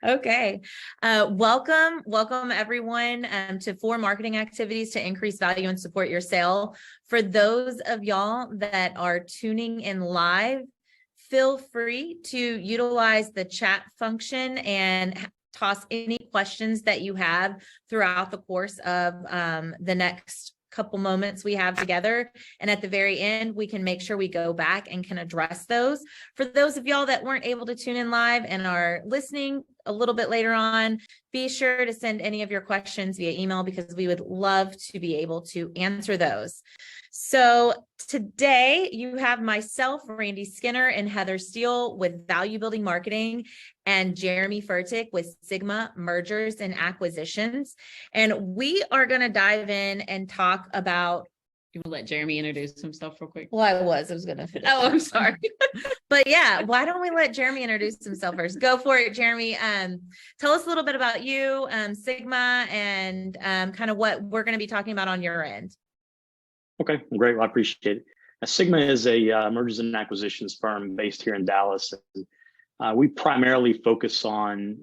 Okay. Welcome everyone to 4 marketing activities to increase value and support your sale. For those of y'all that are tuning in live, feel free to utilize the chat function and toss any questions that you have throughout the course of the next couple moments we have together. And at the very end, we can make sure we go back and can address those. For those of y'all that weren't able to tune in live and are listening a little bit later on, be sure to send any of your questions via email because we would love to be able to answer those. So today you have myself, Randy Skinner, and Heather Steele with Value Building Marketing, and Jeremy Furtick with Sigma Mergers and Acquisitions. And we are going to dive in and talk about. You will let Jeremy introduce himself real quick? Well, I was going to finish. Oh, I'm sorry. But yeah, why don't we let Jeremy introduce himself first? Go for it, Jeremy. Tell us a little bit about you, Sigma, and kind of what we're going to be talking about on your end. Okay, great. Well, I appreciate it. Sigma is a mergers and acquisitions firm based here in Dallas. We primarily focus on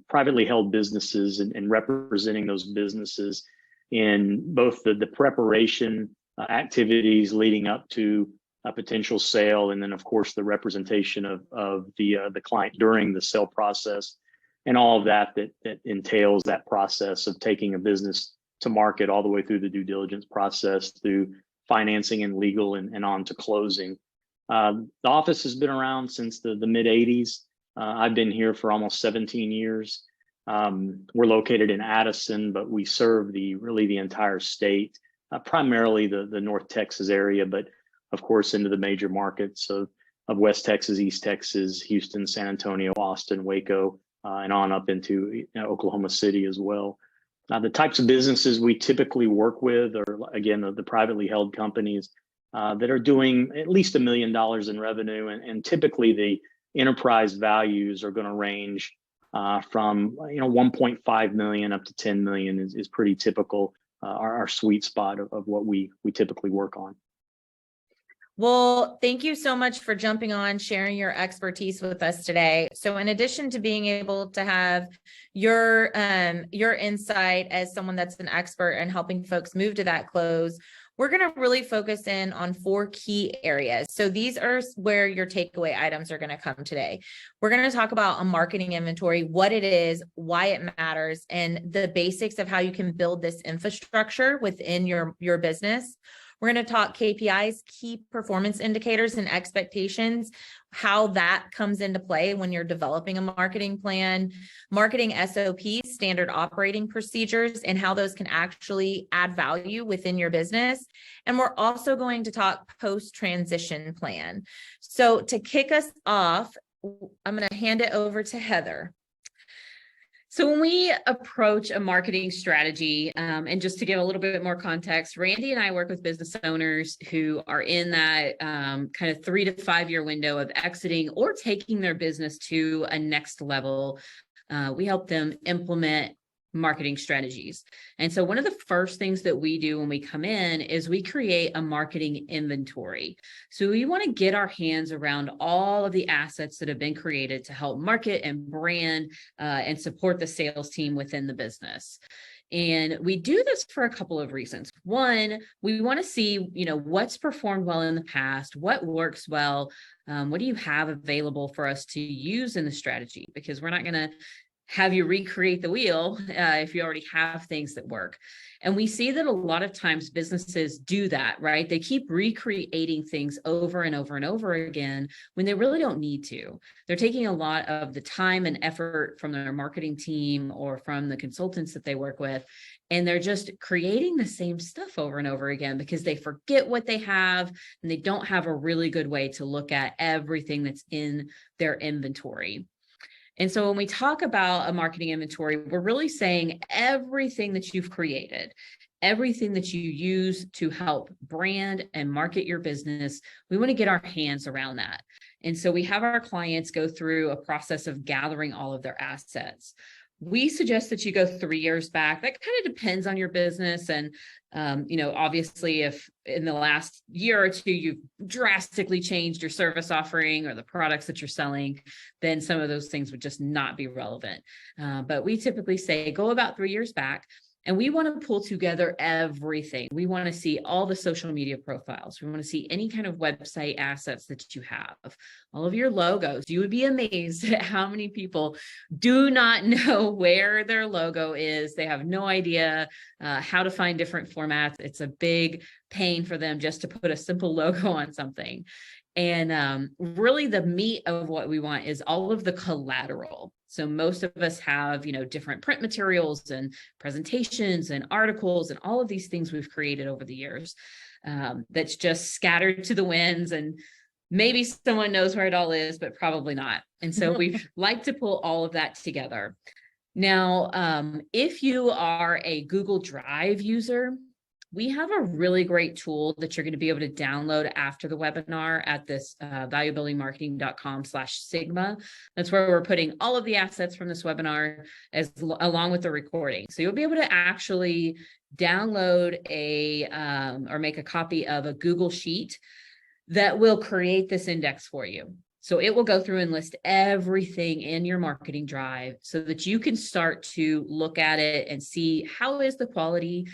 privately held businesses and representing those businesses in both the preparation activities leading up to a potential sale, and then of course the representation of the client during the sale process, and all of that entails that process of taking a business to market all the way through the due diligence process, through financing and legal, and on to closing. The office has been around since the mid 80s. I've been here for almost 17 years. We're located in Addison, but we serve really the entire state, primarily the North Texas area, but of course into the major markets of West Texas, East Texas, Houston, San Antonio, Austin, Waco, and on up into Oklahoma City as well. The types of businesses we typically work with are, again, the privately held companies that are doing at least $1 million in revenue, and typically the enterprise values are going to range from 1.5 million up to 10 million is pretty typical. Our sweet spot of what we typically work on. Well, thank you so much for jumping on, sharing your expertise with us today. So in addition to being able to have your insight as someone that's an expert in helping folks move to that close, we're going to really focus in on 4 key areas. So these are where your takeaway items are going to come today. We're going to talk about a marketing inventory, what it is, why it matters, and the basics of how you can build this infrastructure within your business. We're going to talk KPIs, key performance indicators, and expectations, how that comes into play when you're developing a marketing plan, marketing SOPs, standard operating procedures, and how those can actually add value within your business. And we're also going to talk post-transition plan. So to kick us off, I'm going to hand it over to Heather. So when we approach a marketing strategy, and just to give a little bit more context, Randy and I work with business owners who are in that kind of 3 to 5 year window of exiting or taking their business to a next level. We help them implement marketing strategies. And so one of the first things that we do when we come in is we create a marketing inventory. So we want to get our hands around all of the assets that have been created to help market and brand and support the sales team within the business. And we do this for a couple of reasons. One, we want to see, what's performed well in the past, what works well, what do you have available for us to use in the strategy? Because we're not going to have you recreate the wheel if you already have things that work. And we see that a lot of times businesses do that, right? They keep recreating things over and over and over again when they really don't need to. They're taking a lot of the time and effort from their marketing team or from the consultants that they work with, and they're just creating the same stuff over and over again because they forget what they have and they don't have a really good way to look at everything that's in their inventory. And so when we talk about a marketing inventory, we're really saying everything that you've created, everything that you use to help brand and market your business, we want to get our hands around that. And so we have our clients go through a process of gathering all of their assets. We suggest that you go 3 years back. That kind of depends on your business. And, obviously, if in the last year or two, you've drastically changed your service offering or the products that you're selling, then some of those things would just not be relevant. But we typically say go about 3 years back. And we want to pull together everything. We want to see all the social media profiles. We want to see any kind of website assets that you have, all of your logos. You would be amazed at how many people do not know where their logo is. They have no idea how to find different formats. It's a big pain for them just to put a simple logo on something. And really the meat of what we want is all of the collateral. So most of us have, different print materials and presentations and articles and all of these things we've created over the years that's just scattered to the winds, and maybe someone knows where it all is, but probably not. And so we like to pull all of that together. Now, if you are a Google Drive user, we have a really great tool that you're going to be able to download after the webinar at this valuebuildingmarketing.com/Sigma. That's where we're putting all of the assets from this webinar along with the recording. So you'll be able to actually download or make a copy of a Google Sheet that will create this index for you. So it will go through and list everything in your marketing drive so that you can start to look at it and see how is the quality.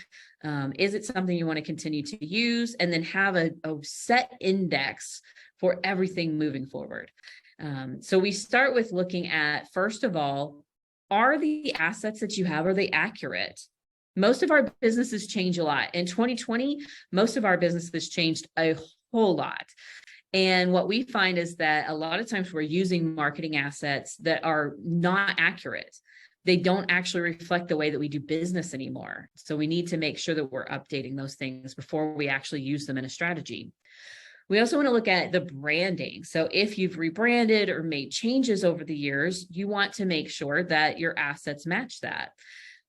Is it something you want to continue to use? And then have a set index for everything moving forward. So we start with looking at, first of all, are the assets that you have, are they accurate? Most of our businesses change a lot. In 2020, most of our businesses changed a whole lot. And what we find is that a lot of times we're using marketing assets that are not accurate. They don't actually reflect the way that we do business anymore. So we need to make sure that we're updating those things before we actually use them in a strategy. We also want to look at the branding. So if you've rebranded or made changes over the years, you want to make sure that your assets match that.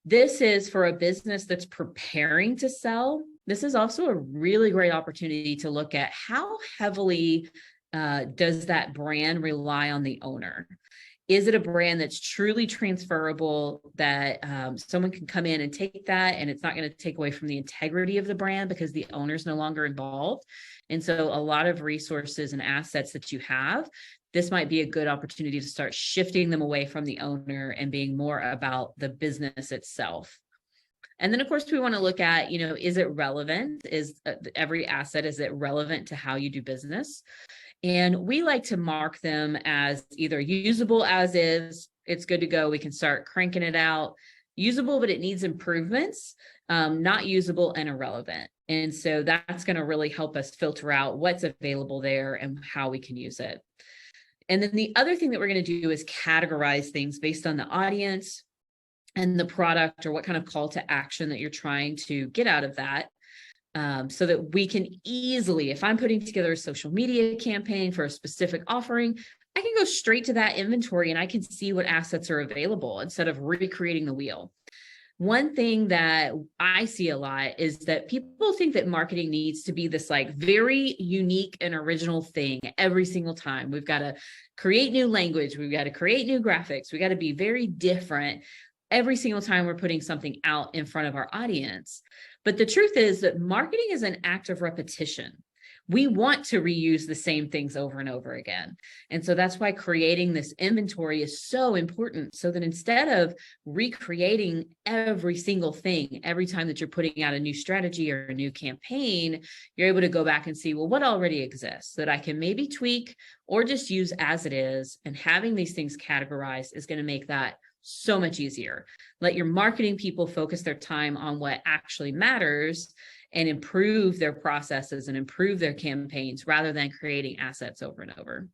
This is for a business that's preparing to sell. This is also a really great opportunity to look at how heavily does that brand rely on the owner? Is it a brand that's truly transferable, that someone can come in and take that and it's not going to take away from the integrity of the brand because the owner's no longer involved? And so a lot of resources and assets that you have, this might be a good opportunity to start shifting them away from the owner and being more about the business itself. And then, of course, we want to look at, is it relevant? Is every asset, is it relevant to how you do business? And we like to mark them as either usable as is, it's good to go, we can start cranking it out, usable, but it needs improvements, not usable and irrelevant. And so that's going to really help us filter out what's available there and how we can use it. And then the other thing that we're going to do is categorize things based on the audience and the product, or what kind of call to action that you're trying to get out of that. So that we can easily, if I'm putting together a social media campaign for a specific offering, I can go straight to that inventory and I can see what assets are available instead of recreating the wheel. One thing that I see a lot is that people think that marketing needs to be this very unique and original thing every single time. We've got to create new language. We've got to create new graphics. We got to be very different every single time we're putting something out in front of our audience. But the truth is that marketing is an act of repetition. We want to reuse the same things over and over again. And so that's why creating this inventory is so important, so that instead of recreating every single thing every time that you're putting out a new strategy or a new campaign, you're able to go back and see, well, what already exists that I can maybe tweak or just use as it is. And having these things categorized is going to make that so much easier. Let your marketing people focus their time on what actually matters and improve their processes and improve their campaigns rather than creating assets over and over.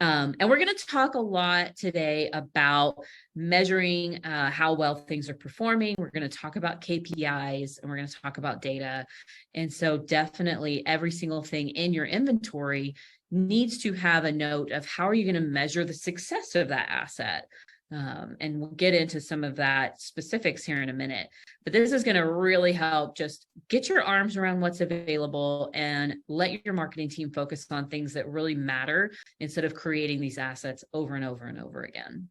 And we're going to talk a lot today about measuring how well things are performing. We're going to talk about KPIs and we're going to talk about data. And so definitely every single thing in your inventory needs to have a note of how are you going to measure the success of that asset. And we'll get into some of that specifics here in a minute, but this is going to really help just get your arms around what's available and let your marketing team focus on things that really matter instead of creating these assets over and over and over again.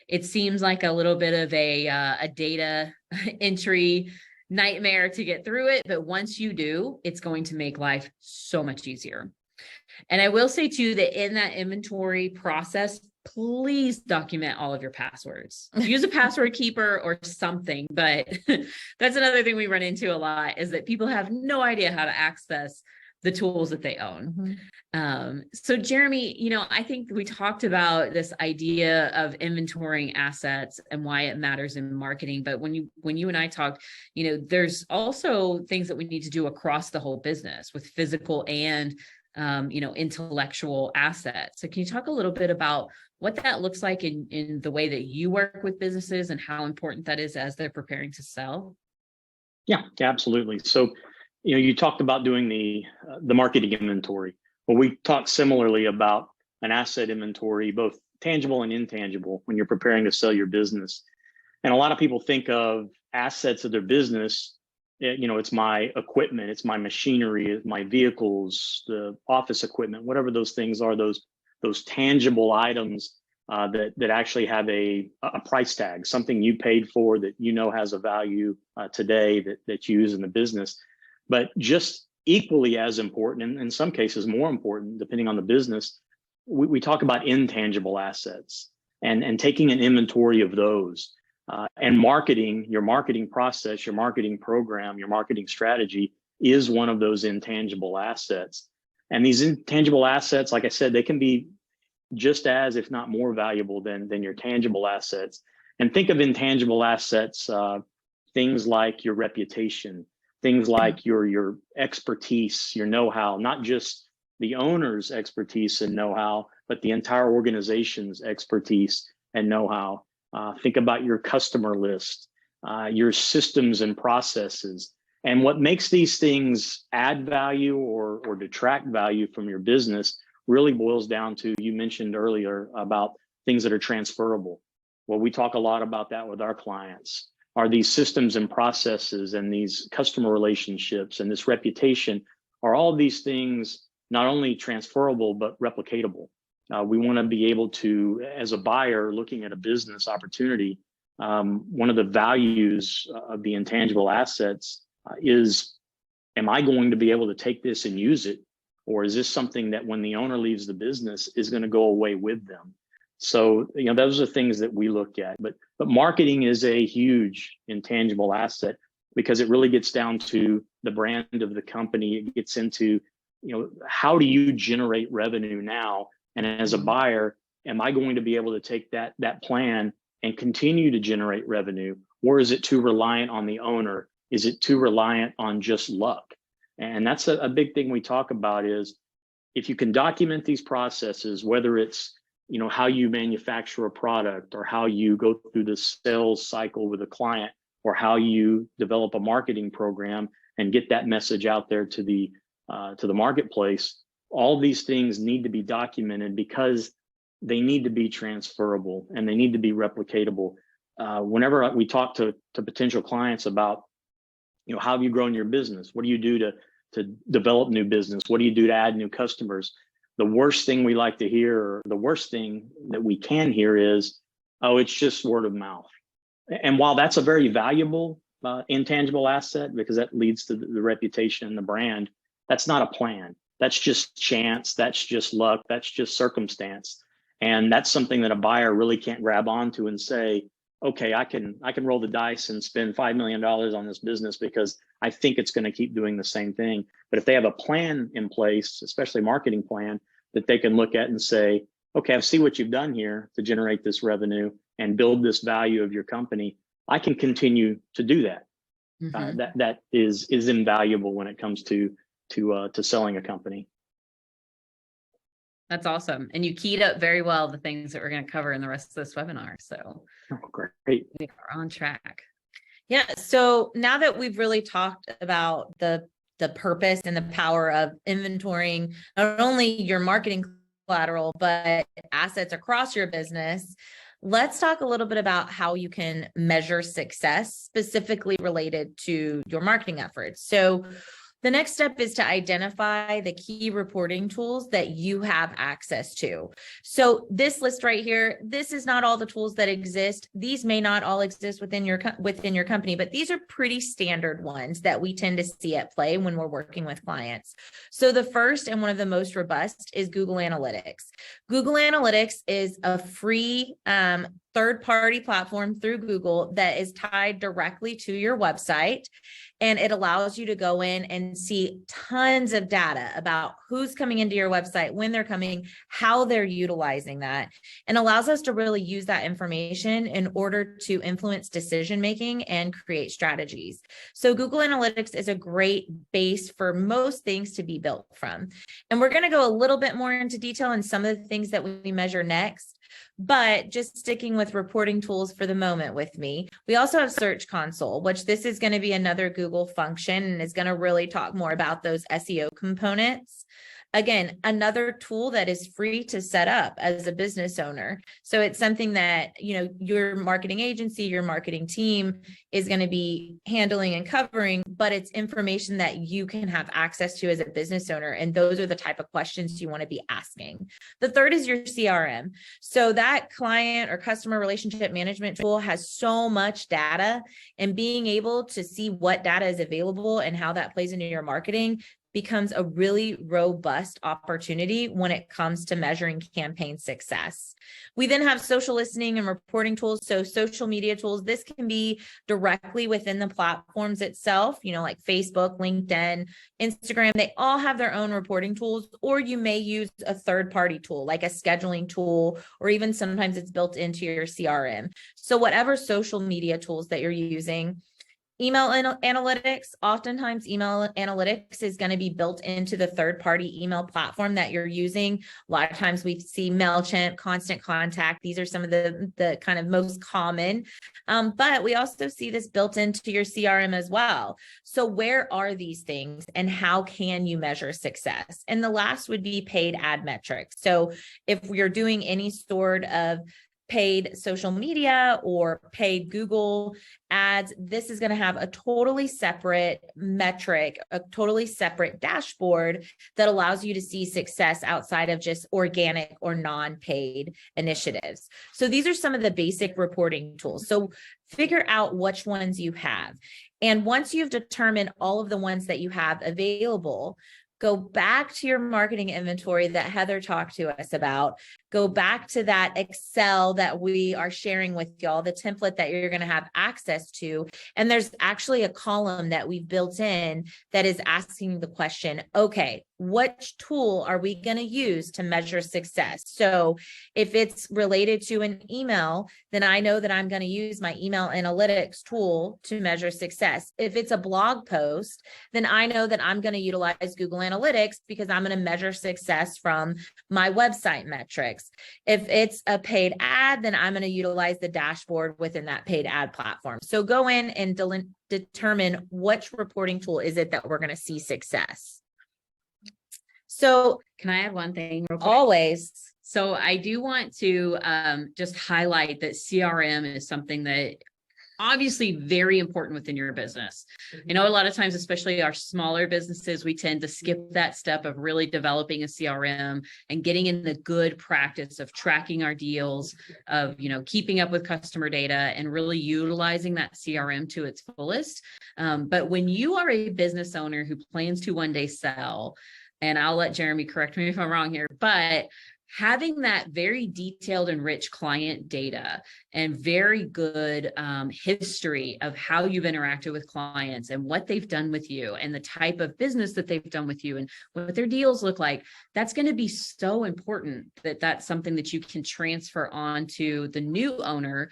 It seems like a little bit of a data entry nightmare to get through it, but once you do, it's going to make life so much easier. And I will say too, that in that inventory process, please document all of your passwords. Use a password keeper or something, but that's another thing we run into a lot, is that people have no idea how to access the tools that they own. So Jeremy, I think we talked about this idea of inventorying assets and why it matters in marketing. But when you and I talked, there's also things that we need to do across the whole business with physical and intellectual assets. So can you talk a little bit about what that looks like in the way that you work with businesses and how important that is as they're preparing to sell? Yeah, absolutely. So, you talked about doing the marketing inventory. Well, we talked similarly about an asset inventory, both tangible and intangible, when you're preparing to sell your business. And a lot of people think of assets of their business. It's my equipment, it's my machinery, it's my vehicles, the office equipment, whatever those things are, those tangible items that actually have a price tag, something you paid for that has a value today that you use in the business. But just equally as important, and in some cases more important, depending on the business, we talk about intangible assets and taking an inventory of those. And marketing, your marketing process, your marketing program, your marketing strategy is one of those intangible assets. And these intangible assets, like I said, they can be just as, if not more valuable than your tangible assets. And think of intangible assets, things like your reputation, things like your expertise, your know-how, not just the owner's expertise and know-how, but the entire organization's expertise and know-how. Think about your customer list, your systems and processes. And what makes these things add value or detract value from your business really boils down to, you mentioned earlier about things that are transferable. Well, we talk a lot about that with our clients. Are these systems and processes and these customer relationships and this reputation, are all of these things not only transferable, but replicatable? We want to be able to, as a buyer looking at a business opportunity, one of the values of the intangible assets is, am I going to be able to take this and use it? Or is this something that when the owner leaves the business is going to go away with them? So, those are things that we look at. But marketing is a huge intangible asset because it really gets down to the brand of the company. It gets into, how do you generate revenue now? And as a buyer, am I going to be able to take that plan and continue to generate revenue? Or is it too reliant on the owner? Is it too reliant on just luck? And that's a big thing we talk about, is if you can document these processes, whether it's how you manufacture a product, or how you go through the sales cycle with a client, or how you develop a marketing program and get that message out there to the marketplace. All these things need to be documented because they need to be transferable and they need to be replicatable. Whenever we talk to potential clients about, how have you grown your business? What do you do to develop new business? What do you do to add new customers? The worst thing we like to hear, or the worst thing that we can hear, is, oh, it's just word of mouth. And while that's a very valuable intangible asset, because that leads to the reputation and the brand, that's not a plan. That's just chance. That's just luck. That's just circumstance. And that's something that a buyer really can't grab onto and say, okay, I can roll the dice and spend $5 million on this business because I think it's going to keep doing the same thing. But if they have a plan in place, especially a marketing plan, that they can look at and say, okay, I see what you've done here to generate this revenue and build this value of your company. I can continue to do that. Mm-hmm. That is invaluable when it comes to selling a company. That's awesome. And you keyed up very well the things that we're going to cover in the rest of this webinar. So great. We are on track. Yeah. So now that we've really talked about the purpose and the power of inventorying not only your marketing collateral, but assets across your business, let's talk a little bit about how you can measure success specifically related to your marketing efforts. So The next step is to identify the key reporting tools that you have access to. So this list right here, this is not all the tools that exist. These may not all exist within your company, but these are pretty standard ones that we tend to see at play when we're working with clients. So the first and one of the most robust is Google Analytics. Google Analytics is a free third-party platform through Google that is tied directly to your website. And it allows you to go in and see tons of data about who's coming into your website, when they're coming, how they're utilizing that, and allows us to really use that information in order to influence decision-making and create strategies. So Google Analytics is a great base for most things to be built from. And we're going to go a little bit more into detail in some of the things that we measure next. But just sticking with reporting tools for the moment with me, we also have Search Console, which this is going to be another Google function and is going to really talk more about those SEO components. Again, another tool that is free to set up as a business owner. So it's something that, your marketing agency, your marketing team is going to be handling and covering, but it's information that you can have access to as a business owner. And those are the type of questions you want to be asking. The third is your CRM. So that client or customer relationship management tool has so much data, and being able to see what data is available and how that plays into your marketing becomes a really robust opportunity when it comes to measuring campaign success. We then have social listening and reporting tools. So social media tools, this can be directly within the platforms itself, like Facebook, LinkedIn, Instagram, they all have their own reporting tools, or you may use a third-party tool like a scheduling tool, or even sometimes it's built into your CRM. So whatever social media tools that you're using. Email analytics, oftentimes email analytics is going to be built into the third-party email platform that you're using. A lot of times we see MailChimp, Constant Contact. These are some of the kind of most common, but we also see this built into your CRM as well. So where are these things and how can you measure success? And the last would be paid ad metrics. So if you're doing any sort of paid social media or paid Google ads, this is going to have a totally separate metric, a totally separate dashboard that allows you to see success outside of just organic or non-paid initiatives. So these are some of the basic reporting tools. So figure out which ones you have. And once you've determined all of the ones that you have available, go back to your marketing inventory that Heather talked to us about. Go back to that Excel that we are sharing with y'all, the template that you're going to have access to. And there's actually a column that we've built in that is asking the question, okay, which tool are we going to use to measure success? So if it's related to an email, then I know that I'm going to use my email analytics tool to measure success. If it's a blog post, then I know that I'm going to utilize Google Analytics because I'm going to measure success from my website metrics. If it's a paid ad, then I'm going to utilize the dashboard within that paid ad platform. So go in and determine which reporting tool is it that we're going to see success. So can I add one thing real quick? Always. So I do want to just highlight that CRM is something that obviously very important within your business. A lot of times, especially our smaller businesses, we tend to skip that step of really developing a CRM and getting in the good practice of tracking our deals, of, keeping up with customer data and really utilizing that CRM to its fullest. But when you are a business owner who plans to one day sell, and I'll let Jeremy correct me if I'm wrong here, but having that very detailed and rich client data and very good history of how you've interacted with clients and what they've done with you and the type of business that they've done with you and what their deals look like, that's going to be so important that that's something that you can transfer on to the new owner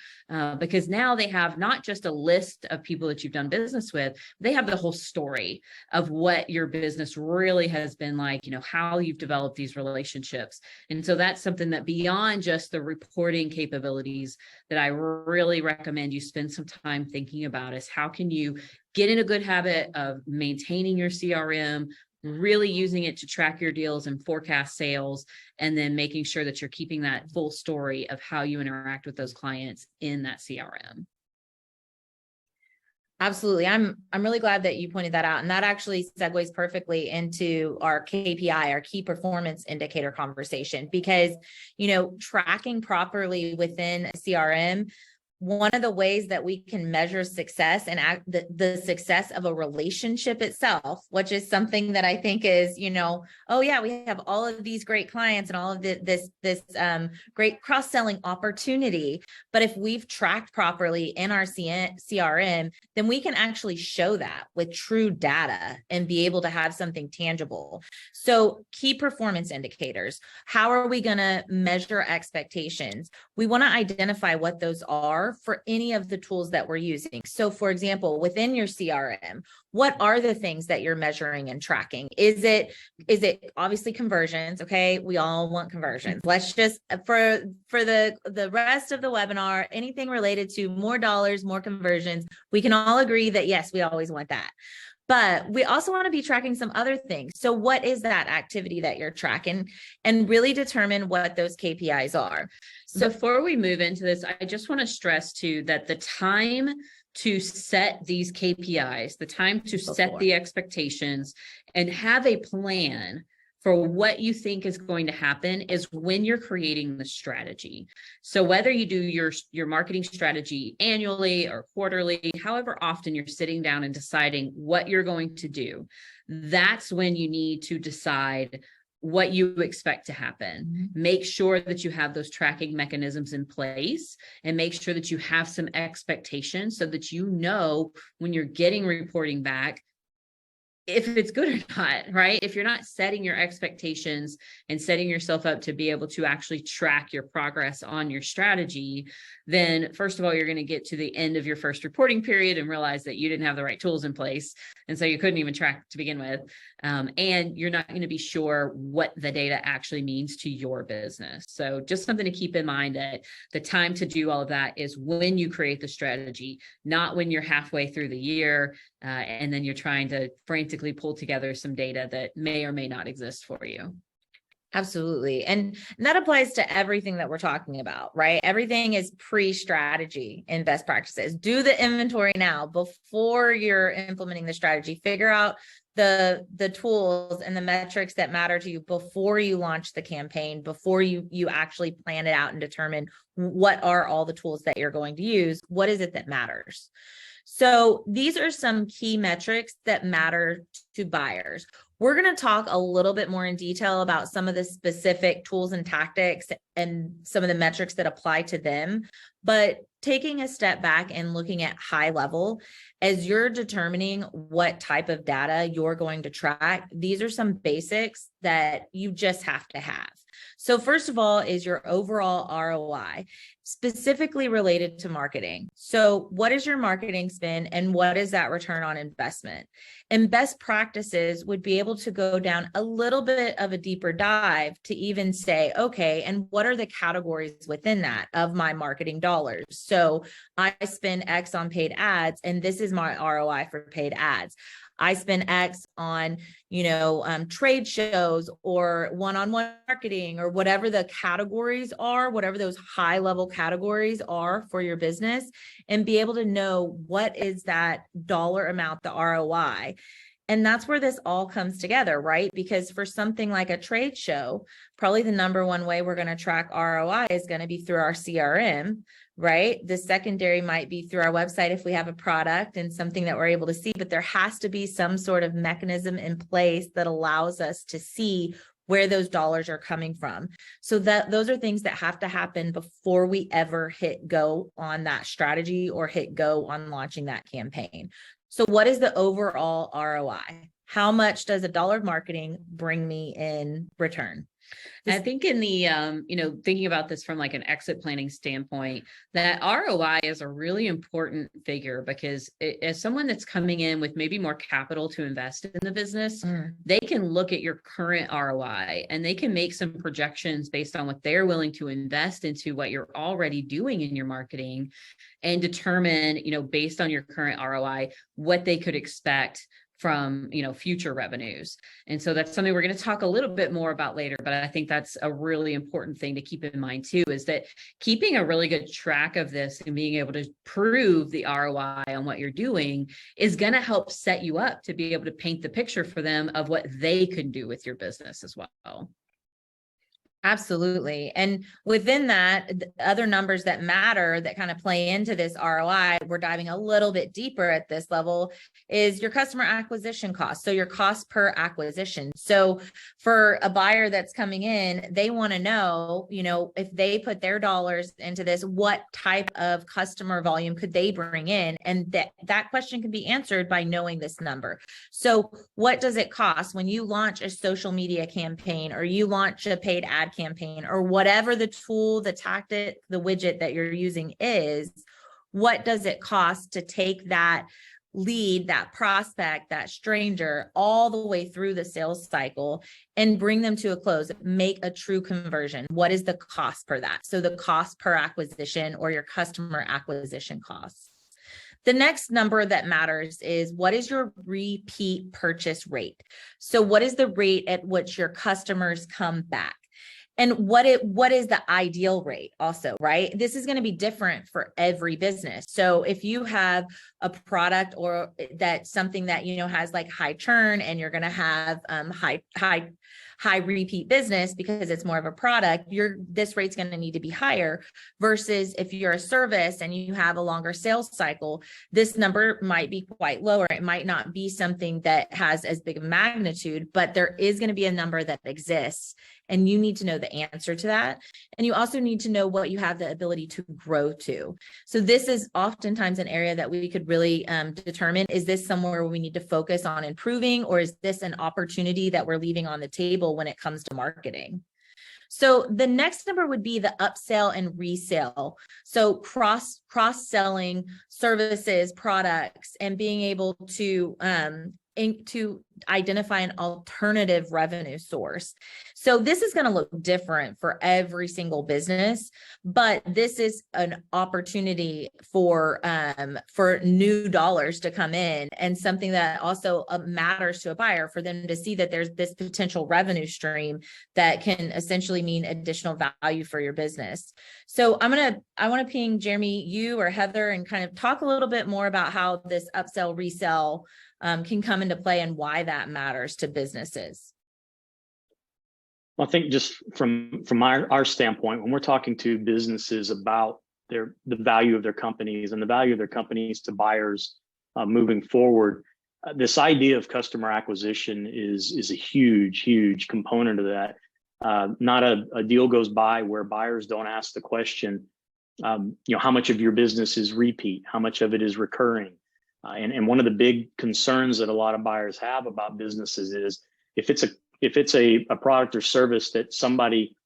because now they have not just a list of people that you've done business with, they have the whole story of what your business really has been like, how you've developed these relationships. And so that's something that beyond just the reporting capabilities that I really recommend you spend some time thinking about is how can you get in a good habit of maintaining your CRM, really using it to track your deals and forecast sales, and then making sure that you're keeping that full story of how you interact with those clients in that CRM. Absolutely. I'm really glad that you pointed that out. And that actually segues perfectly into our KPI, our key performance indicator conversation, because, tracking properly within a CRM, one of the ways that we can measure success and the success of a relationship itself, which is something that I think is, oh yeah, we have all of these great clients and all of this great cross-selling opportunity. But if we've tracked properly in our CRM, then we can actually show that with true data and be able to have something tangible. So key performance indicators, how are we going to measure expectations? We want to identify what those are for any of the tools that we're using. So for example, within your CRM, what are the things that you're measuring and tracking? Is it obviously conversions? Okay. We all want conversions. Let's just, for the rest of the webinar, anything related to more dollars, more conversions, we can all agree that yes, we always want that. But we also want to be tracking some other things. So what is that activity that you're tracking, and really determine what those KPIs are. So before we move into this, I just want to stress too that the time to set these KPIs, the time to set the expectations and have a plan for what you think is going to happen is when you're creating the strategy. So whether you do your marketing strategy annually or quarterly, however often you're sitting down and deciding what you're going to do, that's when you need to decide what you expect to happen. Make sure that you have those tracking mechanisms in place, and make sure that you have some expectations so that you know when you're getting reporting back if it's good or not, right? If you're not setting your expectations and setting yourself up to be able to actually track your progress on your strategy, then first of all, you're going to get to the end of your first reporting period and realize that you didn't have the right tools in place. And so you couldn't even track to begin with. And you're not going to be sure what the data actually means to your business. So just something to keep in mind, that the time to do all of that is when you create the strategy, not when you're halfway through the year and then you're trying to frantically pull together some data that may or may not exist for you. Absolutely. And that applies to everything that we're talking about, right? Everything is pre-strategy in best practices. Do the inventory now before you're implementing the strategy. Figure out the tools and the metrics that matter to you before you launch the campaign, before you actually plan it out and determine what are all the tools that you're going to use. What is it that matters? So these are some key metrics that matter to buyers. We're going to talk a little bit more in detail about some of the specific tools and tactics and some of the metrics that apply to them. But taking a step back and looking at high level, as you're determining what type of data you're going to track, these are some basics that you just have to have. So first of all is your overall ROI, specifically related to marketing. So what is your marketing spend and what is that return on investment? And best practices would be able to go down a little bit of a deeper dive to even say, okay, and what are the categories within that of my marketing dollars? So I spend X on paid ads, and this is my ROI for paid ads. I spend X on, trade shows or one-on-one marketing or whatever the categories are, whatever those high level categories are for your business, and be able to know what is that dollar amount, the ROI. And that's where this all comes together, right? Because for something like a trade show, probably the number one way we're going to track ROI is going to be through our CRM, right? The secondary might be through our website if we have a product and something that we're able to see, but there has to be some sort of mechanism in place that allows us to see where those dollars are coming from. So that those are things that have to happen before we ever hit go on that strategy or hit go on launching that campaign. So what is the overall ROI? How much does $1 of marketing bring me in return? I think in the, thinking about this from like an exit planning standpoint, that ROI is a really important figure, because as someone that's coming in with maybe more capital to invest in the business, they can look at your current ROI and they can make some projections based on what they're willing to invest into what you're already doing in your marketing, and determine, based on your current ROI, what they could expect from, future revenues. And so that's something we're going to talk a little bit more about later, but I think that's a really important thing to keep in mind too, is that keeping a really good track of this and being able to prove the ROI on what you're doing is going to help set you up to be able to paint the picture for them of what they can do with your business as well. Absolutely. And within that, other numbers that matter that kind of play into this ROI, we're diving a little bit deeper at this level, is your customer acquisition cost. So your cost per acquisition. So for a buyer that's coming in, they want to know, if they put their dollars into this, what type of customer volume could they bring in? And that question can be answered by knowing this number. So what does it cost when you launch a social media campaign, or you launch a paid ad campaign, or whatever the tool, the tactic, the widget that you're using is? What does it cost to take that lead, that prospect, that stranger, all the way through the sales cycle and bring them to a close, make a true conversion? What is the cost per that? So the cost per acquisition, or your customer acquisition costs. The next number that matters is, what is your repeat purchase rate? So what is the rate at which your customers come back? And what is the ideal rate also, right? This is going to be different for every business. So if you have a product or that's something that, has like high churn, and you're going to have high repeat business because it's more of a product, this rate's going to need to be higher, versus if you're a service and you have a longer sales cycle, this number might be quite lower. It might not be something that has as big of magnitude, but there is going to be a number that exists, and you need to know the answer to that. And you also need to know what you have the ability to grow to. So this is oftentimes an area that we could really determine, is this somewhere where we need to focus on improving, or is this an opportunity that we're leaving on the table when it comes to marketing? So the next number would be the upsell and resale. So cross-selling services, products, and being able to identify an alternative revenue source. So this is going to look different for every single business, but this is an opportunity for new dollars to come in, and something that also matters to a buyer, for them to see that there's this potential revenue stream that can essentially mean additional value for your business. So I want to ping Jeremy, you or Heather, and kind of talk a little bit more about how this upsell resell can come into play, and why that matters to businesses. Well, I think just from our standpoint, when we're talking to businesses about the value of their companies and the value of their companies to buyers moving forward, this idea of customer acquisition is a huge component of that. Not a deal goes by where buyers don't ask the question, how much of your business is repeat? How much of it is recurring? And one of the big concerns that a lot of buyers have about businesses is, if it's a product or service that somebody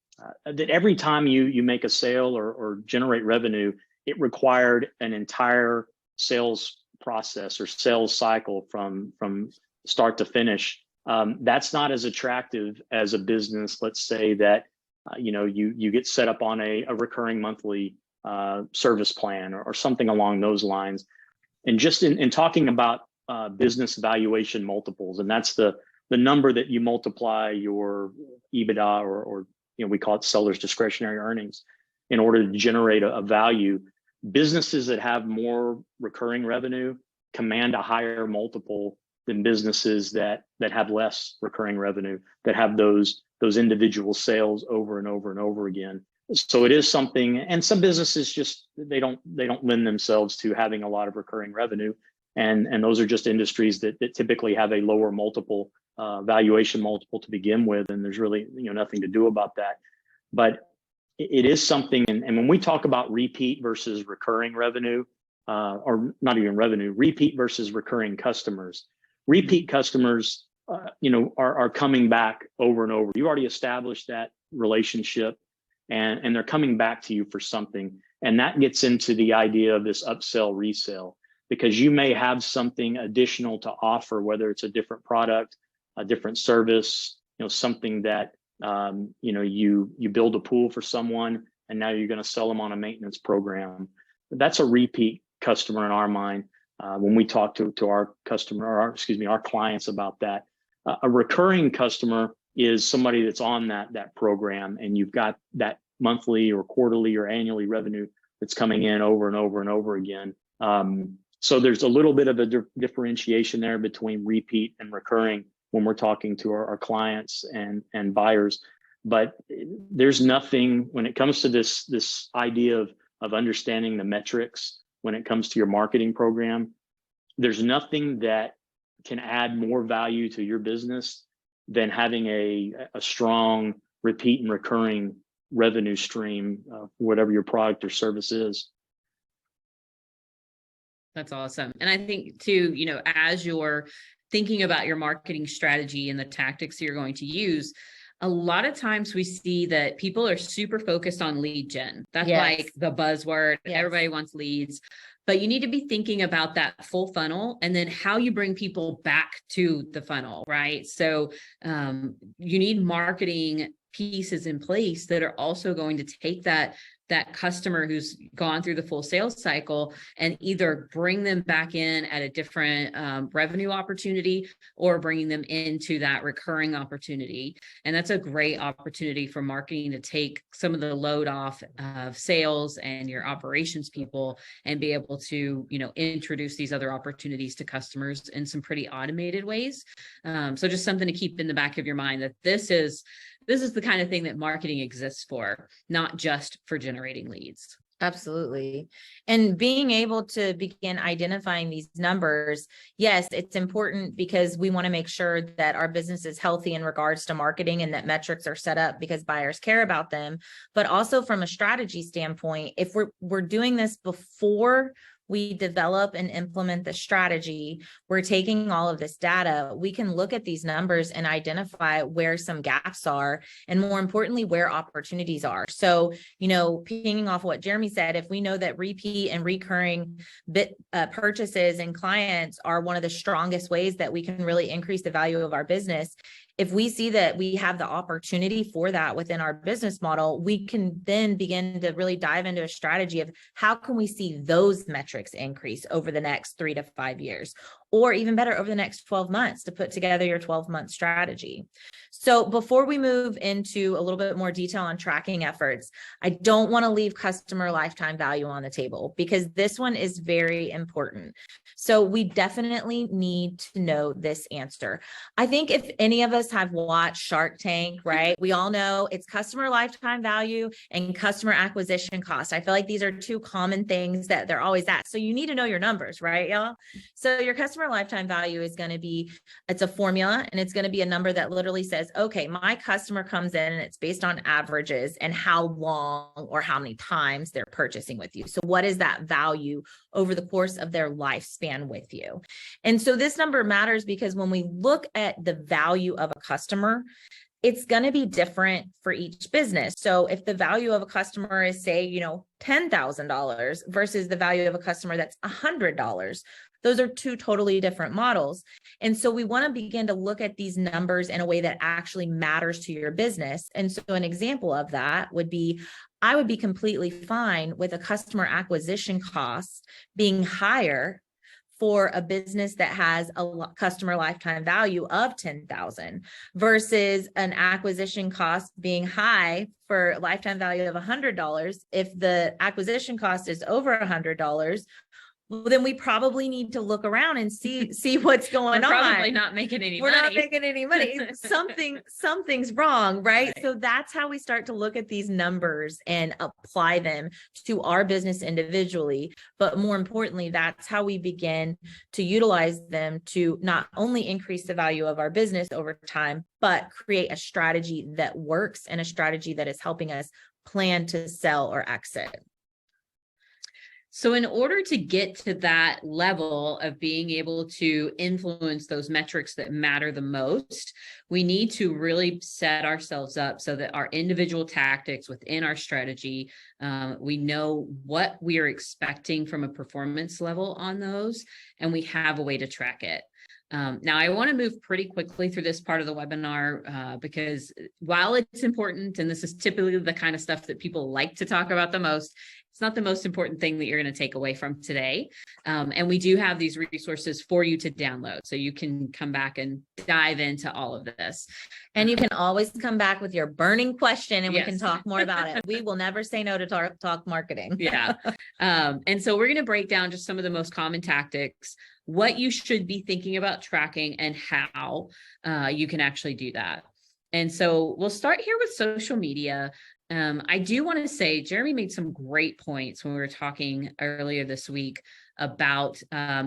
that every time you make a sale or generate revenue, it required an entire sales process or sales cycle from start to finish. That's not as attractive as a business. Let's say that you get set up on a recurring monthly service plan or something along those lines. And just in talking about business valuation multiples, and that's the number that you multiply your EBITDA or we call it seller's discretionary earnings in order to generate a value. Businesses that have more recurring revenue command a higher multiple than businesses that have less recurring revenue, that have those individual sales over and over and over again. So it is something, and some businesses just they don't lend themselves to having a lot of recurring revenue, and those are just industries that typically have a lower multiple valuation multiple to begin with, and there's really nothing to do about that. But it is something, and when we talk about repeat versus recurring revenue, or not even revenue, repeat versus recurring customers, repeat customers are coming back over and over. You already established that relationship, and they're coming back to you for something. And that gets into the idea of this upsell resell, because you may have something additional to offer, whether it's a different product, a different service, something that you build a pool for someone, and now you're going to sell them on a maintenance program. That's a repeat customer in our mind. when we talk to our customer, or our clients about that. A recurring customer is somebody that's on that program, and you've got that monthly or quarterly or annually revenue that's coming in over and over and over again. So there's a little bit of a differentiation there between repeat and recurring when we're talking to our clients and buyers. But there's nothing when it comes to this idea of understanding the metrics when it comes to your marketing program. There's nothing that can add more value to your business than having a strong repeat and recurring revenue stream, whatever your product or service is. That's awesome. And I think too, as you're thinking about your marketing strategy and the tactics you're going to use, a lot of times we see that people are super focused on lead gen. That's like the buzzword. Yes. Everybody wants leads, but you need to be thinking about that full funnel and then how you bring people back to the funnel, right? So you need marketing pieces in place that are also going to take that customer who's gone through the full sales cycle and either bring them back in at a different revenue opportunity or bringing them into that recurring opportunity. And that's a great opportunity for marketing to take some of the load off of sales and your operations people and be able to, introduce these other opportunities to customers in some pretty automated ways. So just something to keep in the back of your mind that this is the kind of thing that marketing exists for, not just for generating leads. Absolutely. And being able to begin identifying these numbers, yes, it's important because we want to make sure that our business is healthy in regards to marketing and that metrics are set up because buyers care about them. But also from a strategy standpoint, if we're doing this before we develop and implement the strategy, we're taking all of this data, we can look at these numbers and identify where some gaps are, and more importantly, where opportunities are. So, pinging off what Jeremy said, if we know that repeat and recurring purchases and clients are one of the strongest ways that we can really increase the value of our business, if we see that we have the opportunity for that within our business model, we can then begin to really dive into a strategy of how can we see those metrics increase over the next 3 to 5 years, or even better, over the next 12 months to put together your 12-month strategy. So before we move into a little bit more detail on tracking efforts, I don't want to leave customer lifetime value on the table because this one is very important. So we definitely need to know this answer. I think if any of us have watched Shark Tank, right, we all know it's customer lifetime value and customer acquisition cost. I feel like these are two common things that they're always at. So you need to know your numbers, right, y'all? So your customer lifetime value is going to be, it's a formula, and it's going to be a number that literally says, okay, my customer comes in and it's based on averages and how long or how many times they're purchasing with you. So what is that value over the course of their lifespan with you? And so this number matters because when we look at the value of a customer, it's going to be different for each business. So if the value of a customer is, say, $10,000 versus the value of a customer that's $100, those are two totally different models. And so we want to begin to look at these numbers in a way that actually matters to your business. And so an example of that would be, I would be completely fine with a customer acquisition cost being higher for a business that has a customer lifetime value of 10,000 versus an acquisition cost being high for a lifetime value of $100. If the acquisition cost is over $100, well, then we probably need to look around and see what's going on. We're probably not making any money. We're not making any money. Something's wrong, right? So that's how we start to look at these numbers and apply them to our business individually. But more importantly, that's how we begin to utilize them to not only increase the value of our business over time, but create a strategy that works and a strategy that is helping us plan to sell or exit. So in order to get to that level of being able to influence those metrics that matter the most, we need to really set ourselves up so that our individual tactics within our strategy, we know what we are expecting from a performance level on those, and we have a way to track it. Now, I want to move pretty quickly through this part of the webinar because while it's important, and this is typically the kind of stuff that people like to talk about the most, It's not the most important thing that you're going to take away from today. And we do have these resources for you to download, so you can come back and dive into all of this. And you can always come back with your burning question and we can Yes. talk more about it. We will never say no to talk marketing. Yeah. And so we're going to break down just some of the most common tactics, what you should be thinking about tracking, and how you can actually do that. And so we'll start here with social media. I do want to say Jeremy made some great points when we were talking earlier this week about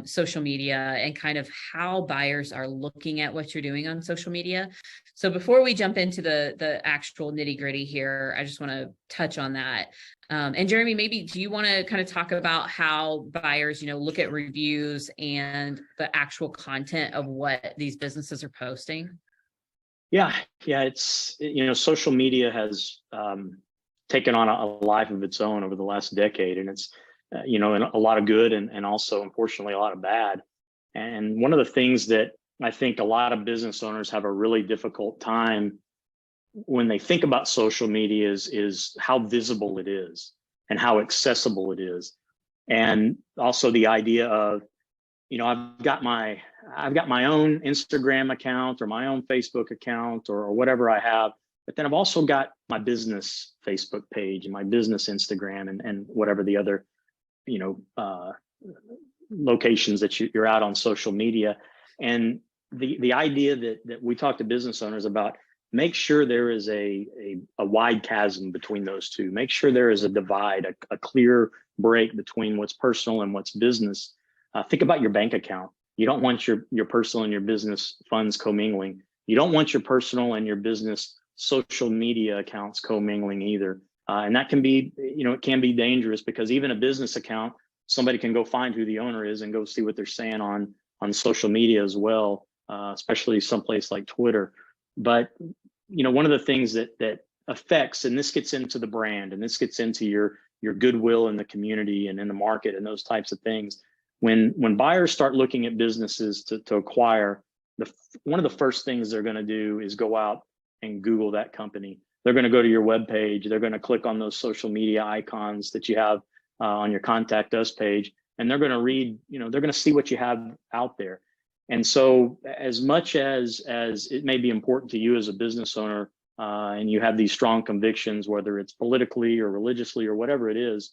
social media and kind of how buyers are looking at what you're doing on social media. So before we jump into the actual nitty gritty here, I just want to touch on that. And Jeremy, maybe do you want to kind of talk about how buyers, look at reviews and the actual content of what these businesses are posting? Yeah. It's, social media has taken on a life of its own over the last decade. And it's, and a lot of good and also, unfortunately, a lot of bad. And one of the things that I think a lot of business owners have a really difficult time when they think about social media is how visible it is and how accessible it is. And also the idea of, I've got my own Instagram account or my own Facebook account or whatever I have, but then I've also got my business Facebook page and my business Instagram and whatever the other, locations that you're out on social media. And the idea that we talk to business owners about, make sure there is a wide chasm between those two. Make sure there is a divide, a clear break between what's personal and what's business. Think about your bank account. You don't want your personal and your business funds commingling. You don't want your personal and your business social media accounts commingling either. And that can be, it can be dangerous, because even a business account, somebody can go find who the owner is and go see what they're saying on social media as well, especially someplace like Twitter. But, one of the things that affects, and this gets into the brand, and this gets into your goodwill in the community and in the market and those types of things. When buyers start looking at businesses to acquire, one of the first things they're going to do is go out and Google that company. They're going to go to your webpage. They're going to click on those social media icons that you have on your contact us page, and they're going to read, they're going to see what you have out there. And so as much as it may be important to you as a business owner, and you have these strong convictions, whether it's politically or religiously or whatever it is,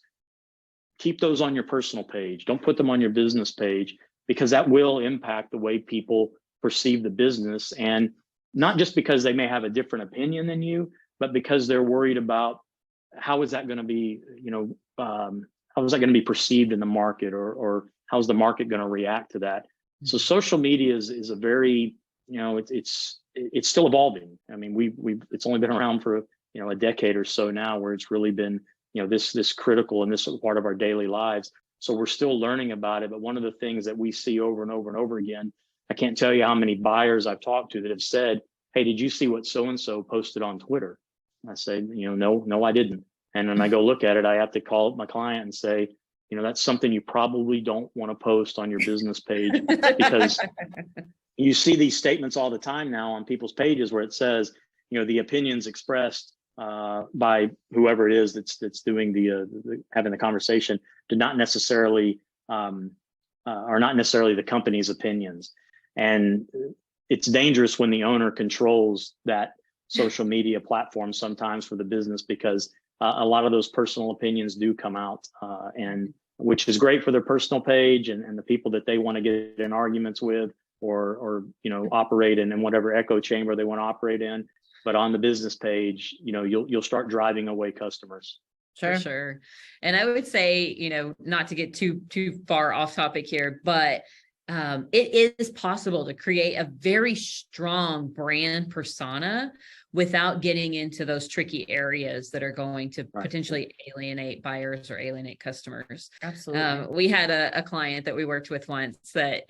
keep those on your personal page. Don't put them on your business page, because that will impact the way people perceive the business. And not just because they may have a different opinion than you, but because they're worried about how is that going to be, how is that going to be perceived in the market, or how's the market going to react to that? So social media is a very, it's still evolving. I mean, it's only been around for, a decade or so now, where it's really been, this critical, and this is part of our daily lives. So we're still learning about it. But one of the things that we see over and over and over again, I can't tell you how many buyers I've talked to that have said, "Hey, did you see what so-and-so posted on Twitter?" I say, no, I didn't. And when I go look at it, I have to call up my client and say, that's something you probably don't want to post on your business page, because you see these statements all the time now on people's pages where it says, the opinions expressed by whoever it is that's doing the having the conversation are not necessarily the company's opinions. And it's dangerous when the owner controls that social media platform sometimes for the business, because a lot of those personal opinions do come out, and which is great for their personal page and the people that they want to get in arguments with, or operate in whatever echo chamber they want to operate in. But on the business page, you'll start driving away customers. Sure. For sure. And I would say, not to get too far off topic here, but it is possible to create a very strong brand persona without getting into those tricky areas that are going to potentially alienate buyers or alienate customers. Absolutely. We had a client that we worked with once that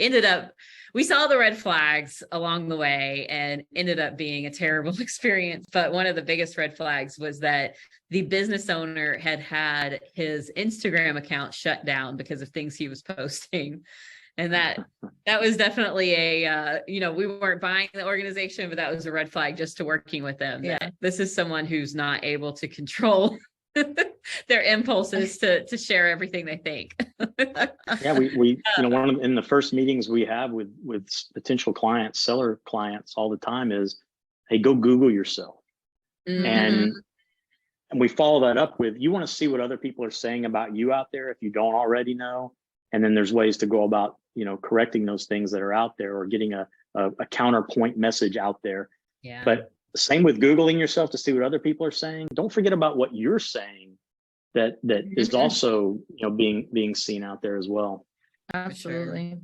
we saw the red flags along the way and ended up being a terrible experience. But one of the biggest red flags was that the business owner had his Instagram account shut down because of things he was posting. And that was definitely we weren't buying the organization, but that was a red flag just to working with them. Yeah. This is someone who's not able to control their impulses to share everything they think. Yeah, we one of in the first meetings we have with potential clients, seller clients all the time is, hey, go Google yourself. And we follow that up with, you want to see what other people are saying about you out there if you don't already know. And then there's ways to go about, correcting those things that are out there, or getting a counterpoint message out there. Yeah. But same with Googling yourself to see what other people are saying. Don't forget about what you're saying that is also, being seen out there as well. Absolutely.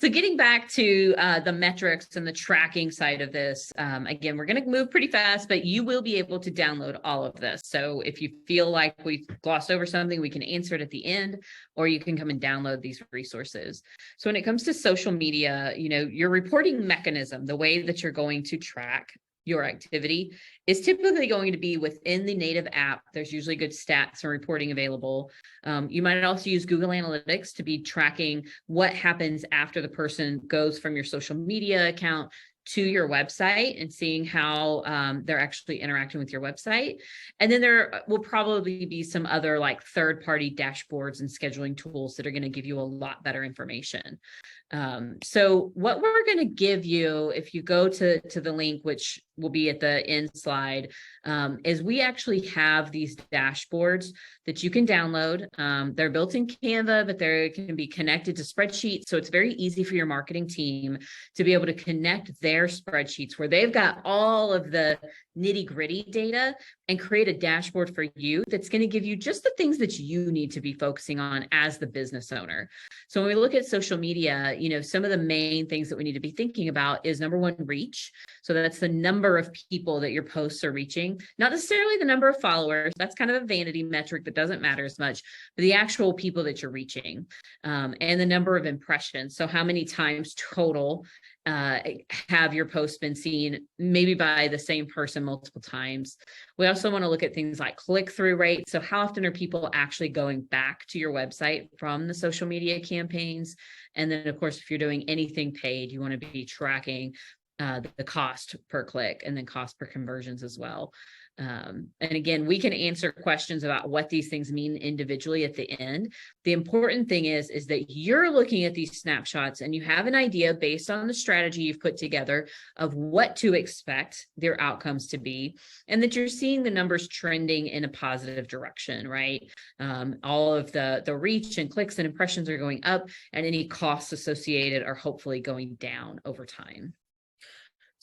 So getting back to the metrics and the tracking side of this, again, we're going to move pretty fast, but you will be able to download all of this. So if you feel like we've glossed over something, we can answer it at the end, or you can come and download these resources. So when it comes to social media, your reporting mechanism, the way that you're going to track your activity is typically going to be within the native app. There's usually good stats and reporting available. You might also use Google Analytics to be tracking what happens after the person goes from your social media account to your website and seeing how they're actually interacting with your website. And then there will probably be some other like third-party dashboards and scheduling tools that are going to give you a lot better information. So what we're going to give you, if you go to the link, which will be at the end slide, is we actually have these dashboards that you can download. They're built in Canva, but they can be connected to spreadsheets. So it's very easy for your marketing team to be able to connect their spreadsheets where they've got all of the nitty-gritty data and create a dashboard for you that's going to give you just the things that you need to be focusing on as the business owner. So when we look at social media, some of the main things that we need to be thinking about is number one, reach. So that's the number of people that your posts are reaching, not necessarily the number of followers. That's kind of a vanity metric that doesn't matter as much, but the actual people that you're reaching, and the number of impressions. So how many times total have your posts been seen, maybe by the same person multiple times. We also want to look at things like click-through rate. So how often are people actually going back to your website from the social media campaigns? And then, of course, if you're doing anything paid, you want to be tracking the cost per click and then cost per conversions as well. And again, we can answer questions about what these things mean individually at the end. The important thing is that you're looking at these snapshots and you have an idea based on the strategy you've put together of what to expect their outcomes to be, and that you're seeing the numbers trending in a positive direction, right? All of the reach and clicks and impressions are going up, and any costs associated are hopefully going down over time.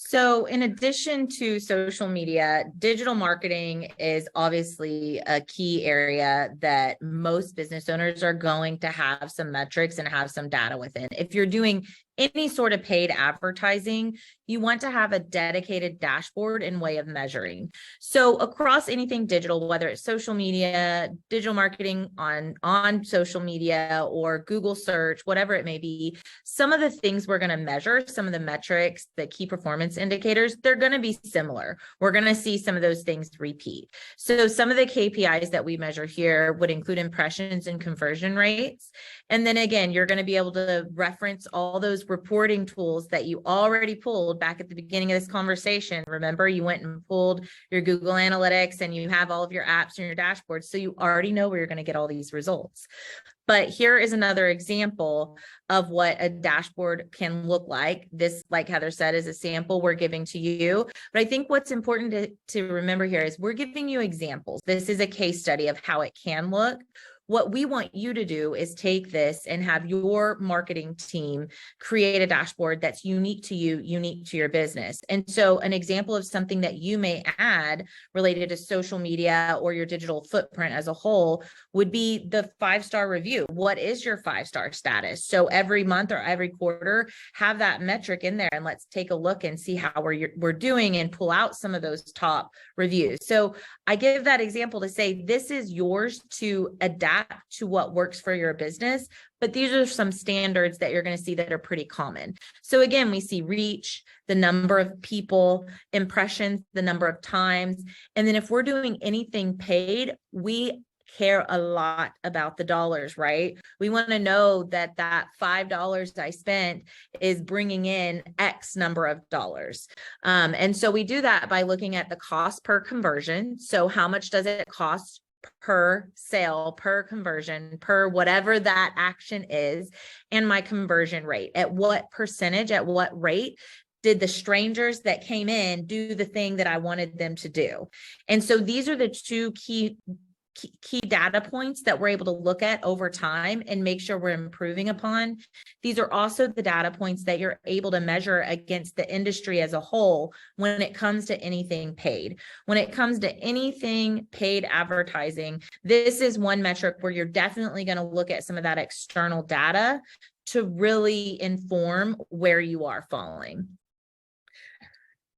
So in addition to social media, digital marketing is obviously a key area that most business owners are going to have some metrics and have some data within. If you're doing any sort of paid advertising, you want to have a dedicated dashboard and way of measuring. So across anything digital, whether it's social media, digital marketing on social media, or Google search, whatever it may be, some of the things we're going to measure, some of the metrics, the key performance indicators, they're going to be similar. We're going to see some of those things repeat. So some of the KPIs that we measure here would include impressions and conversion rates. And then again, you're going to be able to reference all those reporting tools that you already pulled back at the beginning of this conversation. Remember, you went and pulled your Google Analytics and you have all of your apps and your dashboards. So you already know where you're going to get all these results. But here is another example of what a dashboard can look like. This, like Heather said, is a sample we're giving to you. But I think what's important to remember here is we're giving you examples. This is a case study of how it can look. What we want you to do is take this and have your marketing team create a dashboard that's unique to you, unique to your business. And so an example of something that you may add related to social media or your digital footprint as a whole would be the 5-star review. What is your 5-star status? So every month or every quarter, have that metric in there, and let's take a look and see how we're doing and pull out some of those top reviews. So I give that example to say this is yours to adapt to what works for your business, but these are some standards that you're going to see that are pretty common. So again, we see reach, the number of people, impressions, the number of times, and then if we're doing anything paid, we care a lot about the dollars, right? We want to know that that $5 I spent is bringing in X number of dollars. And so we do that by looking at the cost per conversion. So how much does it cost per sale, per conversion, per whatever that action is, and my conversion rate? At what percentage, at what rate did the strangers that came in do the thing that I wanted them to do? And so these are the two key data points that we're able to look at over time and make sure we're improving upon. These are also the data points that you're able to measure against the industry as a whole when it comes to anything paid. When it comes to anything paid advertising, this is one metric where you're definitely going to look at some of that external data to really inform where you are falling.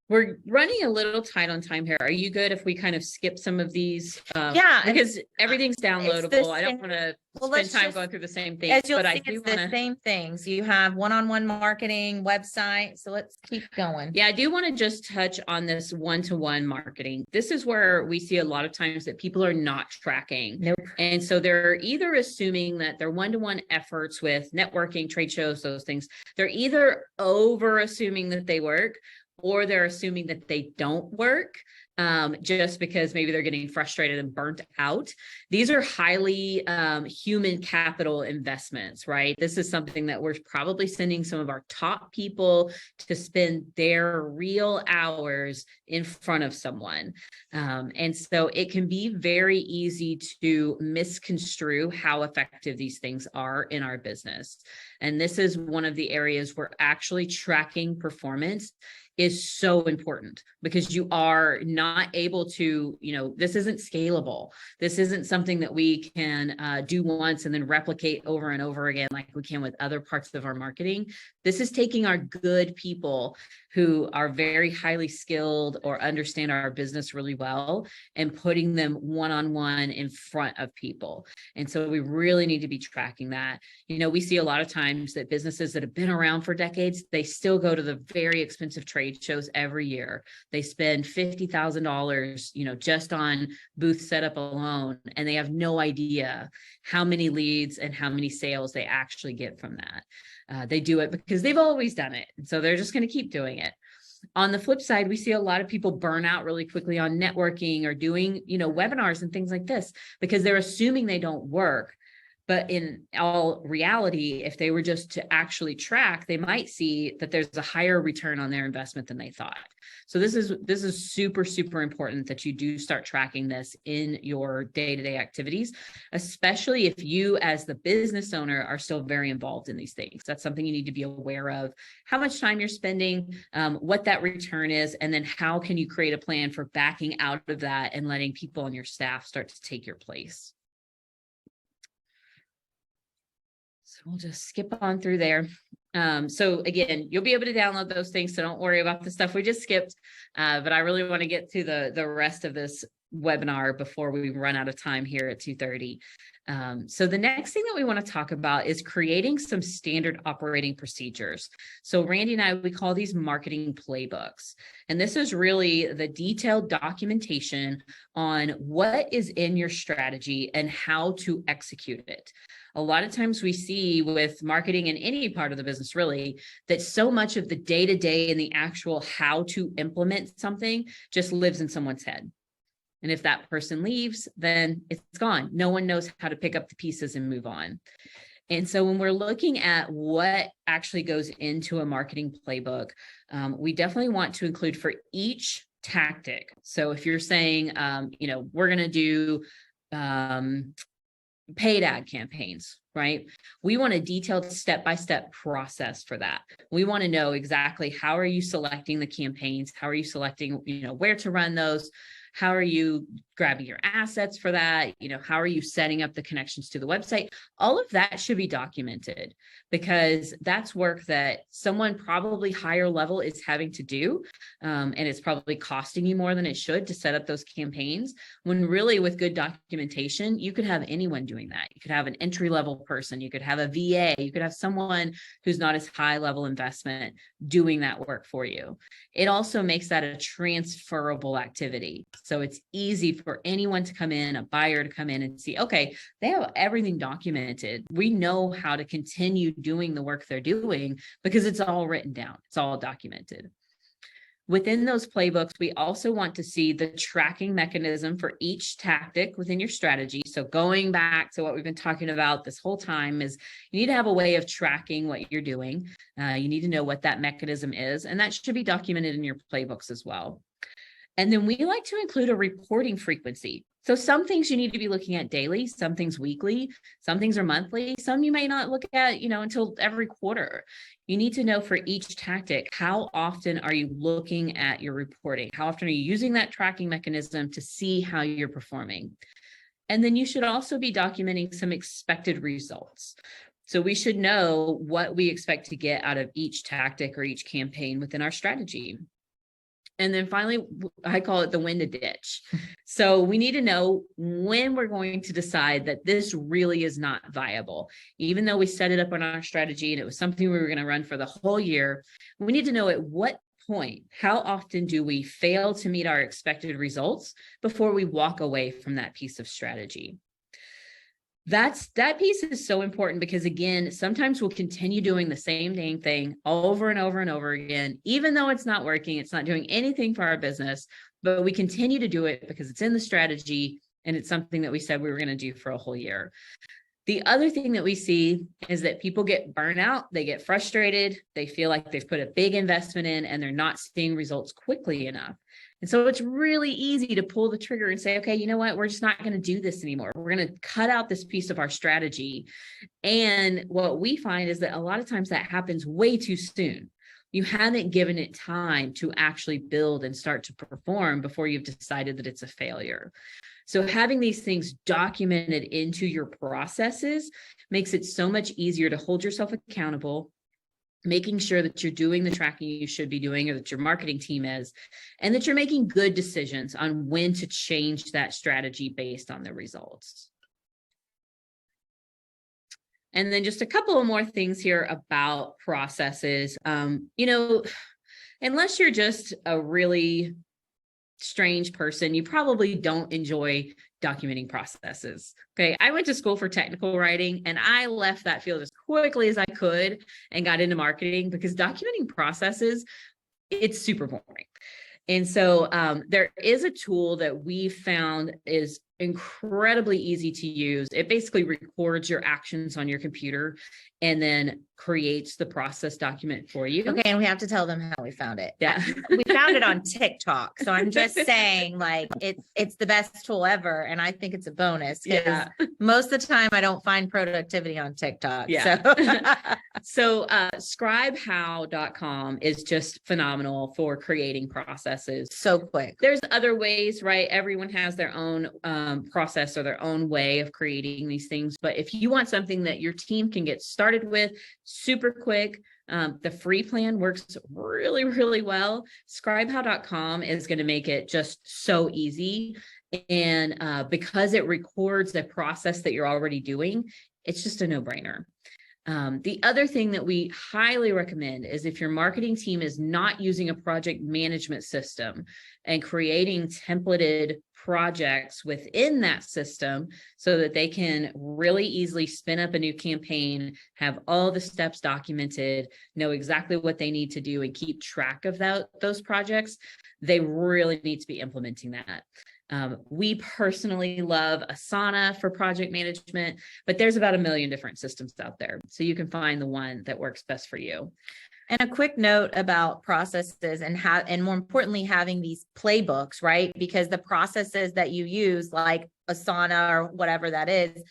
We're running a little tight on time here. Are you good if we kind of skip some of these? Yeah, because everything's downloadable. I don't want to spend time going through the same things, as you'll but see, I do it's the same things. You have one-on-one marketing, website. So let's keep going. Yeah, I do want to just touch on this one-to-one marketing. This is where we see a lot of times that people are not tracking. Nope. And so they're either assuming that their one-to-one efforts with networking, trade shows, those things, they're either over assuming that they work, or they're assuming that they don't work just because maybe they're getting frustrated and burnt out. These are highly human capital investments, right? This is something that we're probably sending some of our top people to spend their real hours in front of someone. And so it can be very easy to misconstrue how effective these things are in our business. And this is one of the areas where actually tracking performance is so important, because you are not able to, this isn't scalable. This isn't something that we can do once and then replicate over and over again like we can with other parts of our marketing. This is taking our good people who are very highly skilled or understand our business really well and putting them one-on-one in front of people. And so we really need to be tracking that. We see a lot of times that businesses that have been around for decades, they still go to the very expensive trade shows every year. They spend $50,000, just on booth setup alone, and they have no idea how many leads and how many sales they actually get from that. They do it because they've always done it. And so they're just going to keep doing it. On the flip side, we see a lot of people burn out really quickly on networking or doing, webinars and things like this because they're assuming they don't work. But in all reality, if they were just to actually track, they might see that there's a higher return on their investment than they thought. So this is super, super important that you do start tracking this in your day-to-day activities, especially if you as the business owner are still very involved in these things. That's something you need to be aware of, how much time you're spending, what that return is, and then how can you create a plan for backing out of that and letting people on your staff start to take your place. So we'll just skip on through there. So again, you'll be able to download those things. So don't worry about the stuff we just skipped. But I really want to get to the rest of this webinar before we run out of time here at 2:30. So the next thing that we want to talk about is creating some standard operating procedures. So Randy and I, we call these marketing playbooks. And this is really the detailed documentation on what is in your strategy and how to execute it. A lot of times we see with marketing in any part of the business, really, that so much of the day-to-day and the actual how to implement something just lives in someone's head. And if that person leaves, then it's gone. No one knows how to pick up the pieces and move on. And so when we're looking at what actually goes into a marketing playbook, we definitely want to include for each tactic. So if you're saying, we're going to do paid ad campaigns, right? We want a detailed step-by-step process for that. We want to know exactly how are you selecting the campaigns? How are you selecting, where to run those? How are you grabbing your assets for that? How are you setting up the connections to the website? All of that should be documented because that's work that someone probably higher level is having to do. And it's probably costing you more than it should to set up those campaigns. When really with good documentation, you could have anyone doing that. You could have an entry-level person. You could have a VA. You could have someone who's not as high level investment doing that work for you. It also makes that a transferable activity. So it's easy for anyone to come in, a buyer to come in and see, okay, they have everything documented. We know how to continue doing the work they're doing because it's all written down. It's all documented. Within those playbooks, we also want to see the tracking mechanism for each tactic within your strategy. So going back to what we've been talking about this whole time is you need to have a way of tracking what you're doing. You need to know what that mechanism is, and that should be documented in your playbooks as well. And then we like to include a reporting frequency. So some things you need to be looking at daily, some things weekly, some things are monthly, some you may not look at, until every quarter. You need to know for each tactic, how often are you looking at your reporting? How often are you using that tracking mechanism to see how you're performing? And then you should also be documenting some expected results. So we should know what we expect to get out of each tactic or each campaign within our strategy. And then finally, I call it the when to ditch. So we need to know when we're going to decide that this really is not viable. Even though we set it up on our strategy and it was something we were going to run for the whole year, we need to know at what point, how often do we fail to meet our expected results before we walk away from that piece of strategy. That piece is so important because, again, sometimes we'll continue doing the same dang thing over and over and over again, even though it's not working, it's not doing anything for our business, but we continue to do it because it's in the strategy and it's something that we said we were going to do for a whole year. The other thing that we see is that people get burnout, they get frustrated, they feel like they've put a big investment in and they're not seeing results quickly enough. And so it's really easy to pull the trigger and say, okay, you know what? We're just not going to do this anymore. We're going to cut out this piece of our strategy. And what we find is that a lot of times that happens way too soon. You haven't given it time to actually build and start to perform before you've decided that it's a failure. So having these things documented into your processes makes it so much easier to hold yourself accountable, making sure that you're doing the tracking you should be doing or that your marketing team is, and that you're making good decisions on when to change that strategy based on the results. And then just a couple of more things here about processes. Unless you're just a really strange person, you probably don't enjoy documenting processes. Okay. I went to school for technical writing and I left that field as quickly as I could and got into marketing because documenting processes, it's super boring. And so there is a tool that we found is incredibly easy to use. It basically records your actions on your computer and then creates the process document for you. Okay, and we have to tell them how we found it. Yeah. We found it on TikTok. So I'm just saying, like, it's the best tool ever. And I think it's a bonus because most of the time I don't find productivity on TikTok. Yeah. So scribehow.com is just phenomenal for creating processes. So quick. There's other ways, right? Everyone has their own process or their own way of creating these things. But if you want something that your team can get started with super quick, the free plan works really, really well. Scribehow.com is going to make it just so easy. And because it records the process that you're already doing, it's just a no-brainer. The other thing that we highly recommend is if your marketing team is not using a project management system and creating templated projects within that system so that they can really easily spin up a new campaign, have all the steps documented, know exactly what they need to do and keep track of those projects, they really need to be implementing that. We personally love Asana for project management, but there's about 1 million different systems out there. So you can find the one that works best for you. And a quick note about processes and more importantly, having these playbooks, right? Because the processes that you use, like Asana or whatever that is,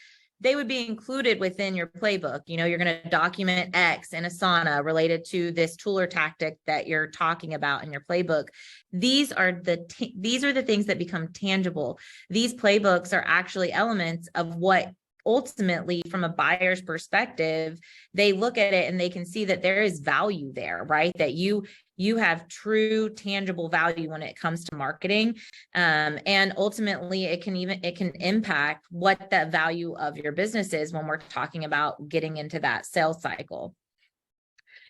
they would be included within your playbook. You're going to document X in Asana related to this tool or tactic that you're talking about in your playbook. These are the things that become tangible. These playbooks are actually elements of what ultimately, from a buyer's perspective, they look at it and they can see that there is value there, right? That you have true tangible value when it comes to marketing. And ultimately it can impact what that value of your business is when we're talking about getting into that sales cycle.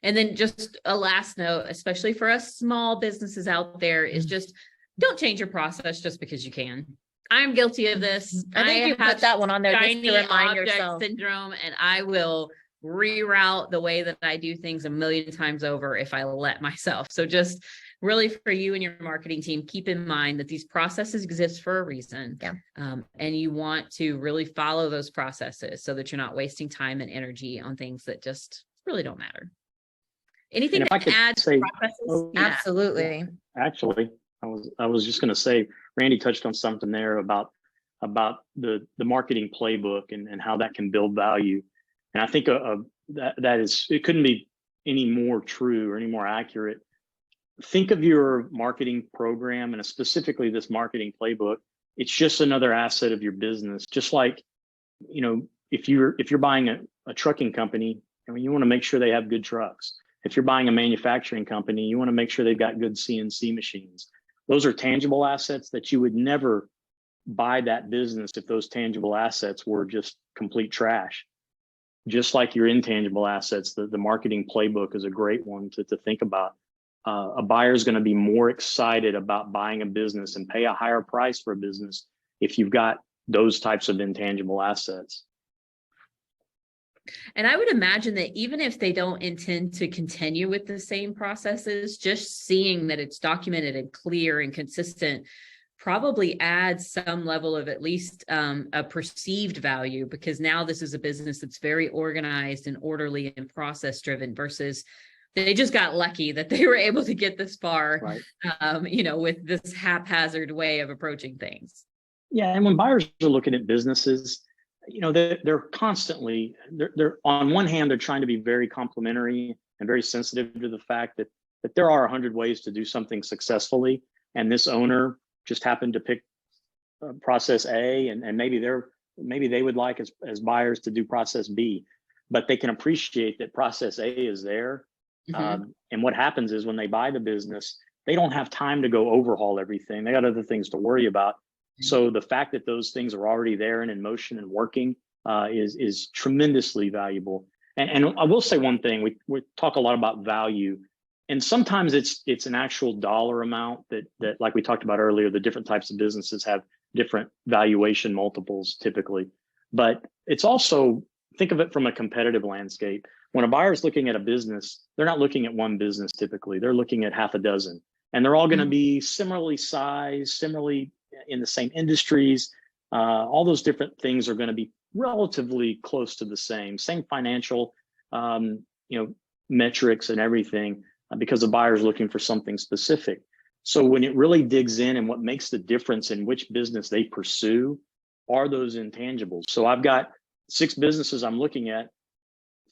And then just a last note, especially for us small businesses out there, is just don't change your process just because you can. I'm guilty of this. I think you put that one on there just shiny to remind object yourself. syndrome, and I will reroute the way that I do things a million times over if I let myself. So just really for you and your marketing team, keep in mind that these processes exist for a reason. Yeah. And you want to really follow those processes so that you're not wasting time and energy on things that just really don't matter. Anything to add to processes? Yeah. Absolutely. Actually, I was just going to say, Randy touched on something there about the marketing playbook and how that can build value. And I think that is, it couldn't be any more true or any more accurate. Think of your marketing program, and specifically this marketing playbook. It's just another asset of your business. Just like, if you're buying a trucking company, I mean, you want to make sure they have good trucks. If you're buying a manufacturing company, you want to make sure they've got good CNC machines. Those are tangible assets that you would never buy that business if those tangible assets were just complete trash. Just like your intangible assets, the marketing playbook is a great one to think about. A buyer is going to be more excited about buying a business and pay a higher price for a business if you've got those types of intangible assets. And I would imagine that even if they don't intend to continue with the same processes, just seeing that it's documented and clear and consistent probably adds some level of at least a perceived value, because now this is a business that's very organized and orderly and process driven versus they just got lucky that they were able to get this far, right. With this haphazard way of approaching things. Yeah. And when buyers are looking at businesses, they're constantly, they're on one hand, they're trying to be very complimentary and very sensitive to the fact that there are 100 ways to do something successfully. And this owner just happened to pick process A, and maybe they would like as buyers to do process B, but they can appreciate that process A is there. Mm-hmm. And what happens is when they buy the business, they don't have time to go overhaul everything. They got other things to worry about. Mm-hmm. So the fact that those things are already there and in motion and working is tremendously valuable. And I will say one thing, we talk a lot about value. And sometimes it's an actual dollar amount that like we talked about earlier, the different types of businesses have different valuation multiples typically. But it's also, think of it from a competitive landscape. When a buyer is looking at a business, they're not looking at one business typically. They're looking at half a dozen. And they're all going to be similarly sized, similarly in the same industries. All those different things are going to be relatively close to the same financial metrics and everything. Because the buyer is looking for something specific. So when it really digs in, and what makes the difference in which business they pursue are those intangibles. So I've got 6 businesses I'm looking at.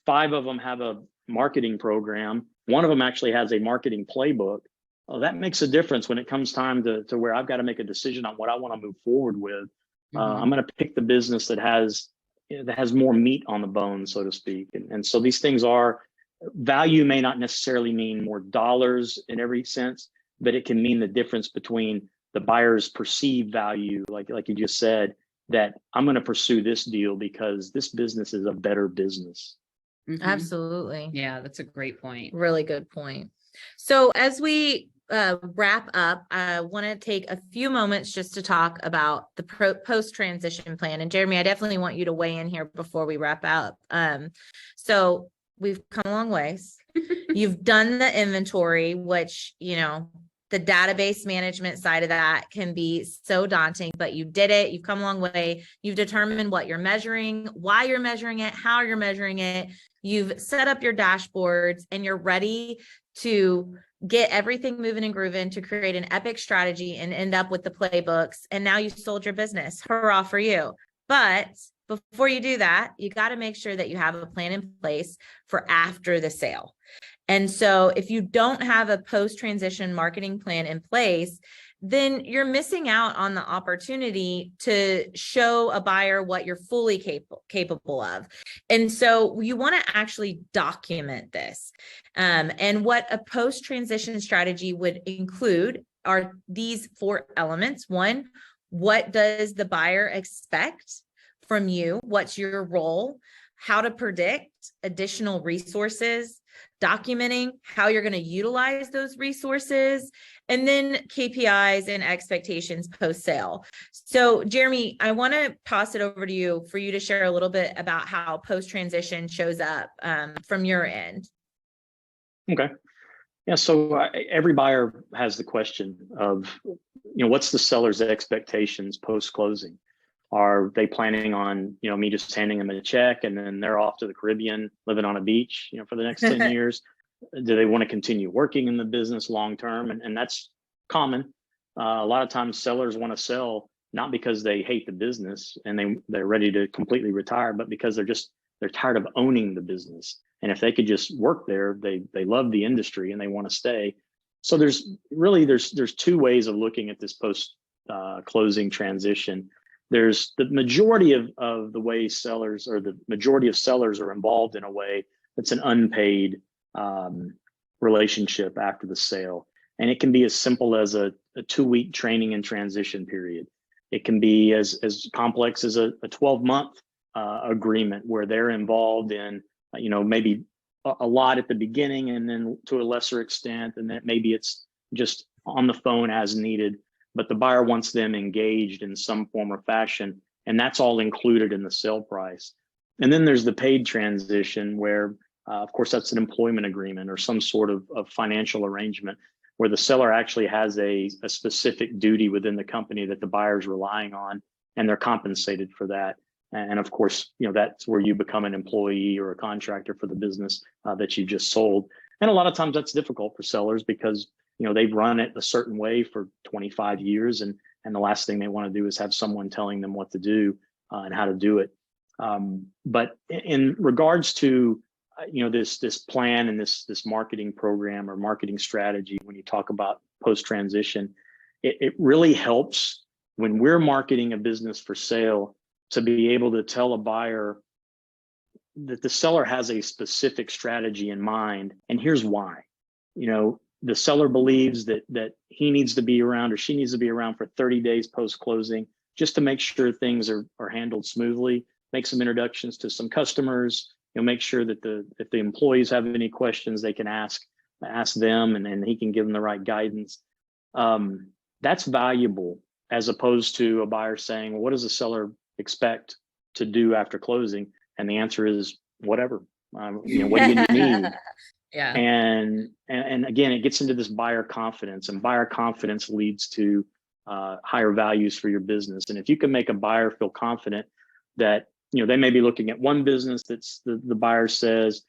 5 of them have a marketing program. 1 of them actually has a marketing playbook. Well, that makes a difference when it comes time to where I've got to make a decision on what I want to move forward with. Mm-hmm. I'm going to pick the business that has more meat on the bone, so to speak. And so these things are, value may not necessarily mean more dollars in every sense, but it can mean the difference between the buyer's perceived value, like you just said, that I'm going to pursue this deal because this business is a better business. Mm-hmm. Absolutely. Yeah, that's a great point. Really good point. So as we wrap up, I want to take a few moments just to talk about the post-transition plan. And Jeremy, I definitely want you to weigh in here before we wrap up. So we've come a long ways. You've done the inventory, which, the database management side of that can be so daunting, but you did it. You've come a long way. You've determined what you're measuring, why you're measuring it, how you're measuring it. You've set up your dashboards and you're ready to get everything moving and grooving to create an epic strategy and end up with the playbooks. And now you sold your business. Hurrah for you. But before you do that, you got to make sure that you have a plan in place for after the sale. And so if you don't have a post-transition marketing plan in place, then you're missing out on the opportunity to show a buyer what you're fully capable of. And so you want to actually document this. And what a post-transition strategy would include are these 4 elements. 1, what does the buyer expect from you? What's your role? how to predict additional resources, documenting how you're going to utilize those resources, and then KPIs and expectations post-sale. So Jeremy, I want to toss it over to you for you to share a little bit about how post-transition shows up from your end. Okay. Yeah. So every buyer has the question of, what's the seller's expectations post-closing? Are they planning on, me just handing them a check and then they're off to the Caribbean living on a beach, for the next 10 years? Do they want to continue working in the business long term? And that's common. A lot of times sellers want to sell not because they hate the business and they're ready to completely retire, but because they're tired of owning the business. And if they could just work there, they love the industry and they want to stay. So there's two ways of looking at this post closing transition. There's the majority of the way sellers, or the majority of sellers, are involved in a way that's an unpaid relationship after the sale. And it can be as simple as a 2-week training and transition period. It can be as complex as a 12-month agreement where they're involved in, maybe a lot at the beginning and then to a lesser extent, and that maybe it's just on the phone as needed, but the buyer wants them engaged in some form or fashion, and that's all included in the sale price. And then there's the paid transition where, of course, that's an employment agreement or some sort of financial arrangement where the seller actually has a specific duty within the company that the buyer's relying on, and they're compensated for that. And of course, that's where you become an employee or a contractor for the business that you just sold. And a lot of times that's difficult for sellers because they've run it a certain way for 25 years, and the last thing they want to do is have someone telling them what to do and how to do it. But in regards to this plan and this marketing program or marketing strategy, when you talk about post transition, it really helps when we're marketing a business for sale to be able to tell a buyer that the seller has a specific strategy in mind, and here's why. The seller believes that he needs to be around or she needs to be around for 30 days post-closing just to make sure things are handled smoothly, make some introductions to some customers, make sure that if the employees have any questions, they can ask them and he can give them the right guidance. That's valuable as opposed to a buyer saying, well, what does the seller expect to do after closing? And the answer is whatever. What do you need? Yeah. And again, it gets into this buyer confidence, and buyer confidence leads to higher values for your business. And if you can make a buyer feel confident that, they may be looking at one business that's the buyer says,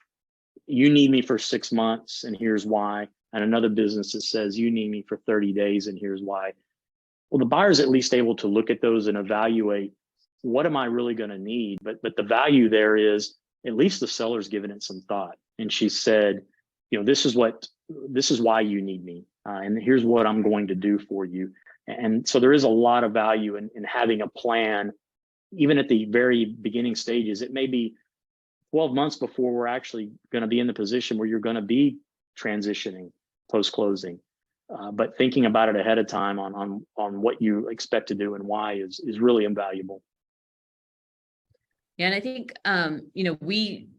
you need me for 6 months and here's why. And another business that says, you need me for 30 days and here's why. Well, the buyer's at least able to look at those and evaluate, what am I really going to need? But the value there is at least the seller's given it some thought. And she said, this is why you need me. And here's what I'm going to do for you. And so there is a lot of value in having a plan, even at the very beginning stages. It may be 12 months before we're actually going to be in the position where you're going to be transitioning post-closing. But thinking about it ahead of time on what you expect to do and why is really invaluable. Yeah, and I think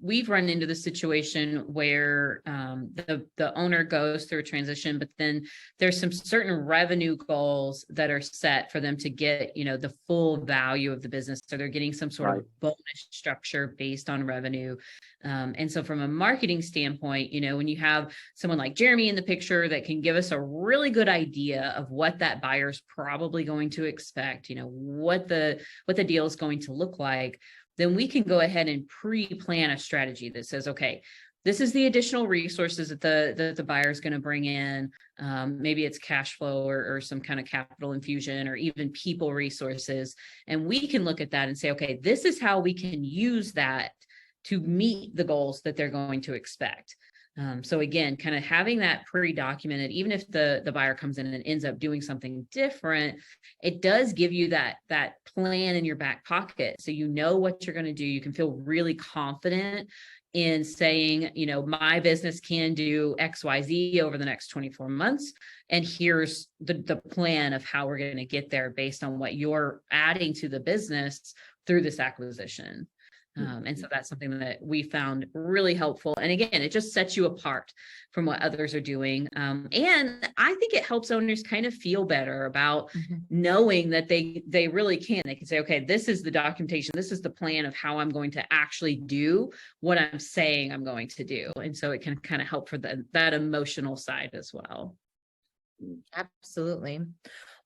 we've run into the situation where the owner goes through a transition, but then there's some certain revenue goals that are set for them to get the full value of the business. So they're getting some sort of bonus structure based on revenue. And so from a marketing standpoint, when you have someone like Jeremy in the picture that can give us a really good idea of what that buyer's probably going to expect, what the deal is going to look like, then we can go ahead and pre-plan a strategy that says, okay, this is the additional resources that the buyer is going to bring in. Maybe it's cash flow or some kind of capital infusion or even people resources. And we can look at that and say, okay, this is how we can use that to meet the goals that they're going to expect. So again, kind of having that pre-documented, even if the buyer comes in and ends up doing something different, it does give you that plan in your back pocket. So you know what you're going to do. You can feel really confident in saying, my business can do XYZ over the next 24 months. And here's the plan of how we're going to get there based on what you're adding to the business through this acquisition. And so that's something that we found really helpful. And again, it just sets you apart from what others are doing. And I think it helps owners kind of feel better about knowing that they really can. They can say, okay, this is the documentation. This is the plan of how I'm going to actually do what I'm saying I'm going to do. And so it can kind of help for that emotional side as well. Absolutely.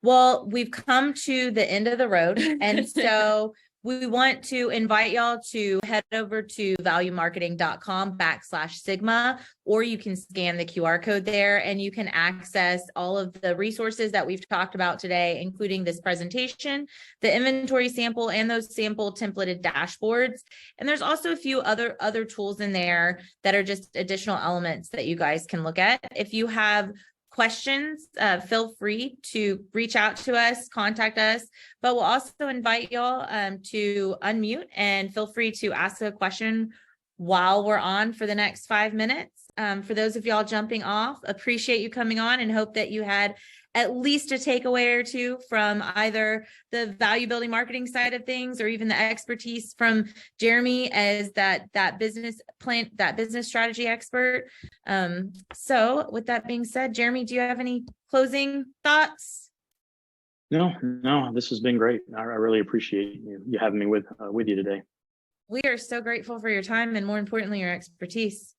Well, we've come to the end of the road. And so we want to invite y'all to head over to valuemarketing.com/Sigma, or you can scan the QR code there and you can access all of the resources that we've talked about today, including this presentation, the inventory sample, and those sample templated dashboards. And there's also a few other tools in there that are just additional elements that you guys can look at. If you have questions, feel free to reach out to us, contact us, but we'll also invite y'all to unmute and feel free to ask a question while we're on for the next 5 minutes. For those of y'all jumping off, appreciate you coming on and hope that you had at least a takeaway or two from either the value building marketing side of things, or even the expertise from Jeremy as that business plan, that business strategy expert. So with that being said, Jeremy, do you have any closing thoughts? No, this has been great. I really appreciate you having me with you today. We are so grateful for your time and, more importantly, your expertise.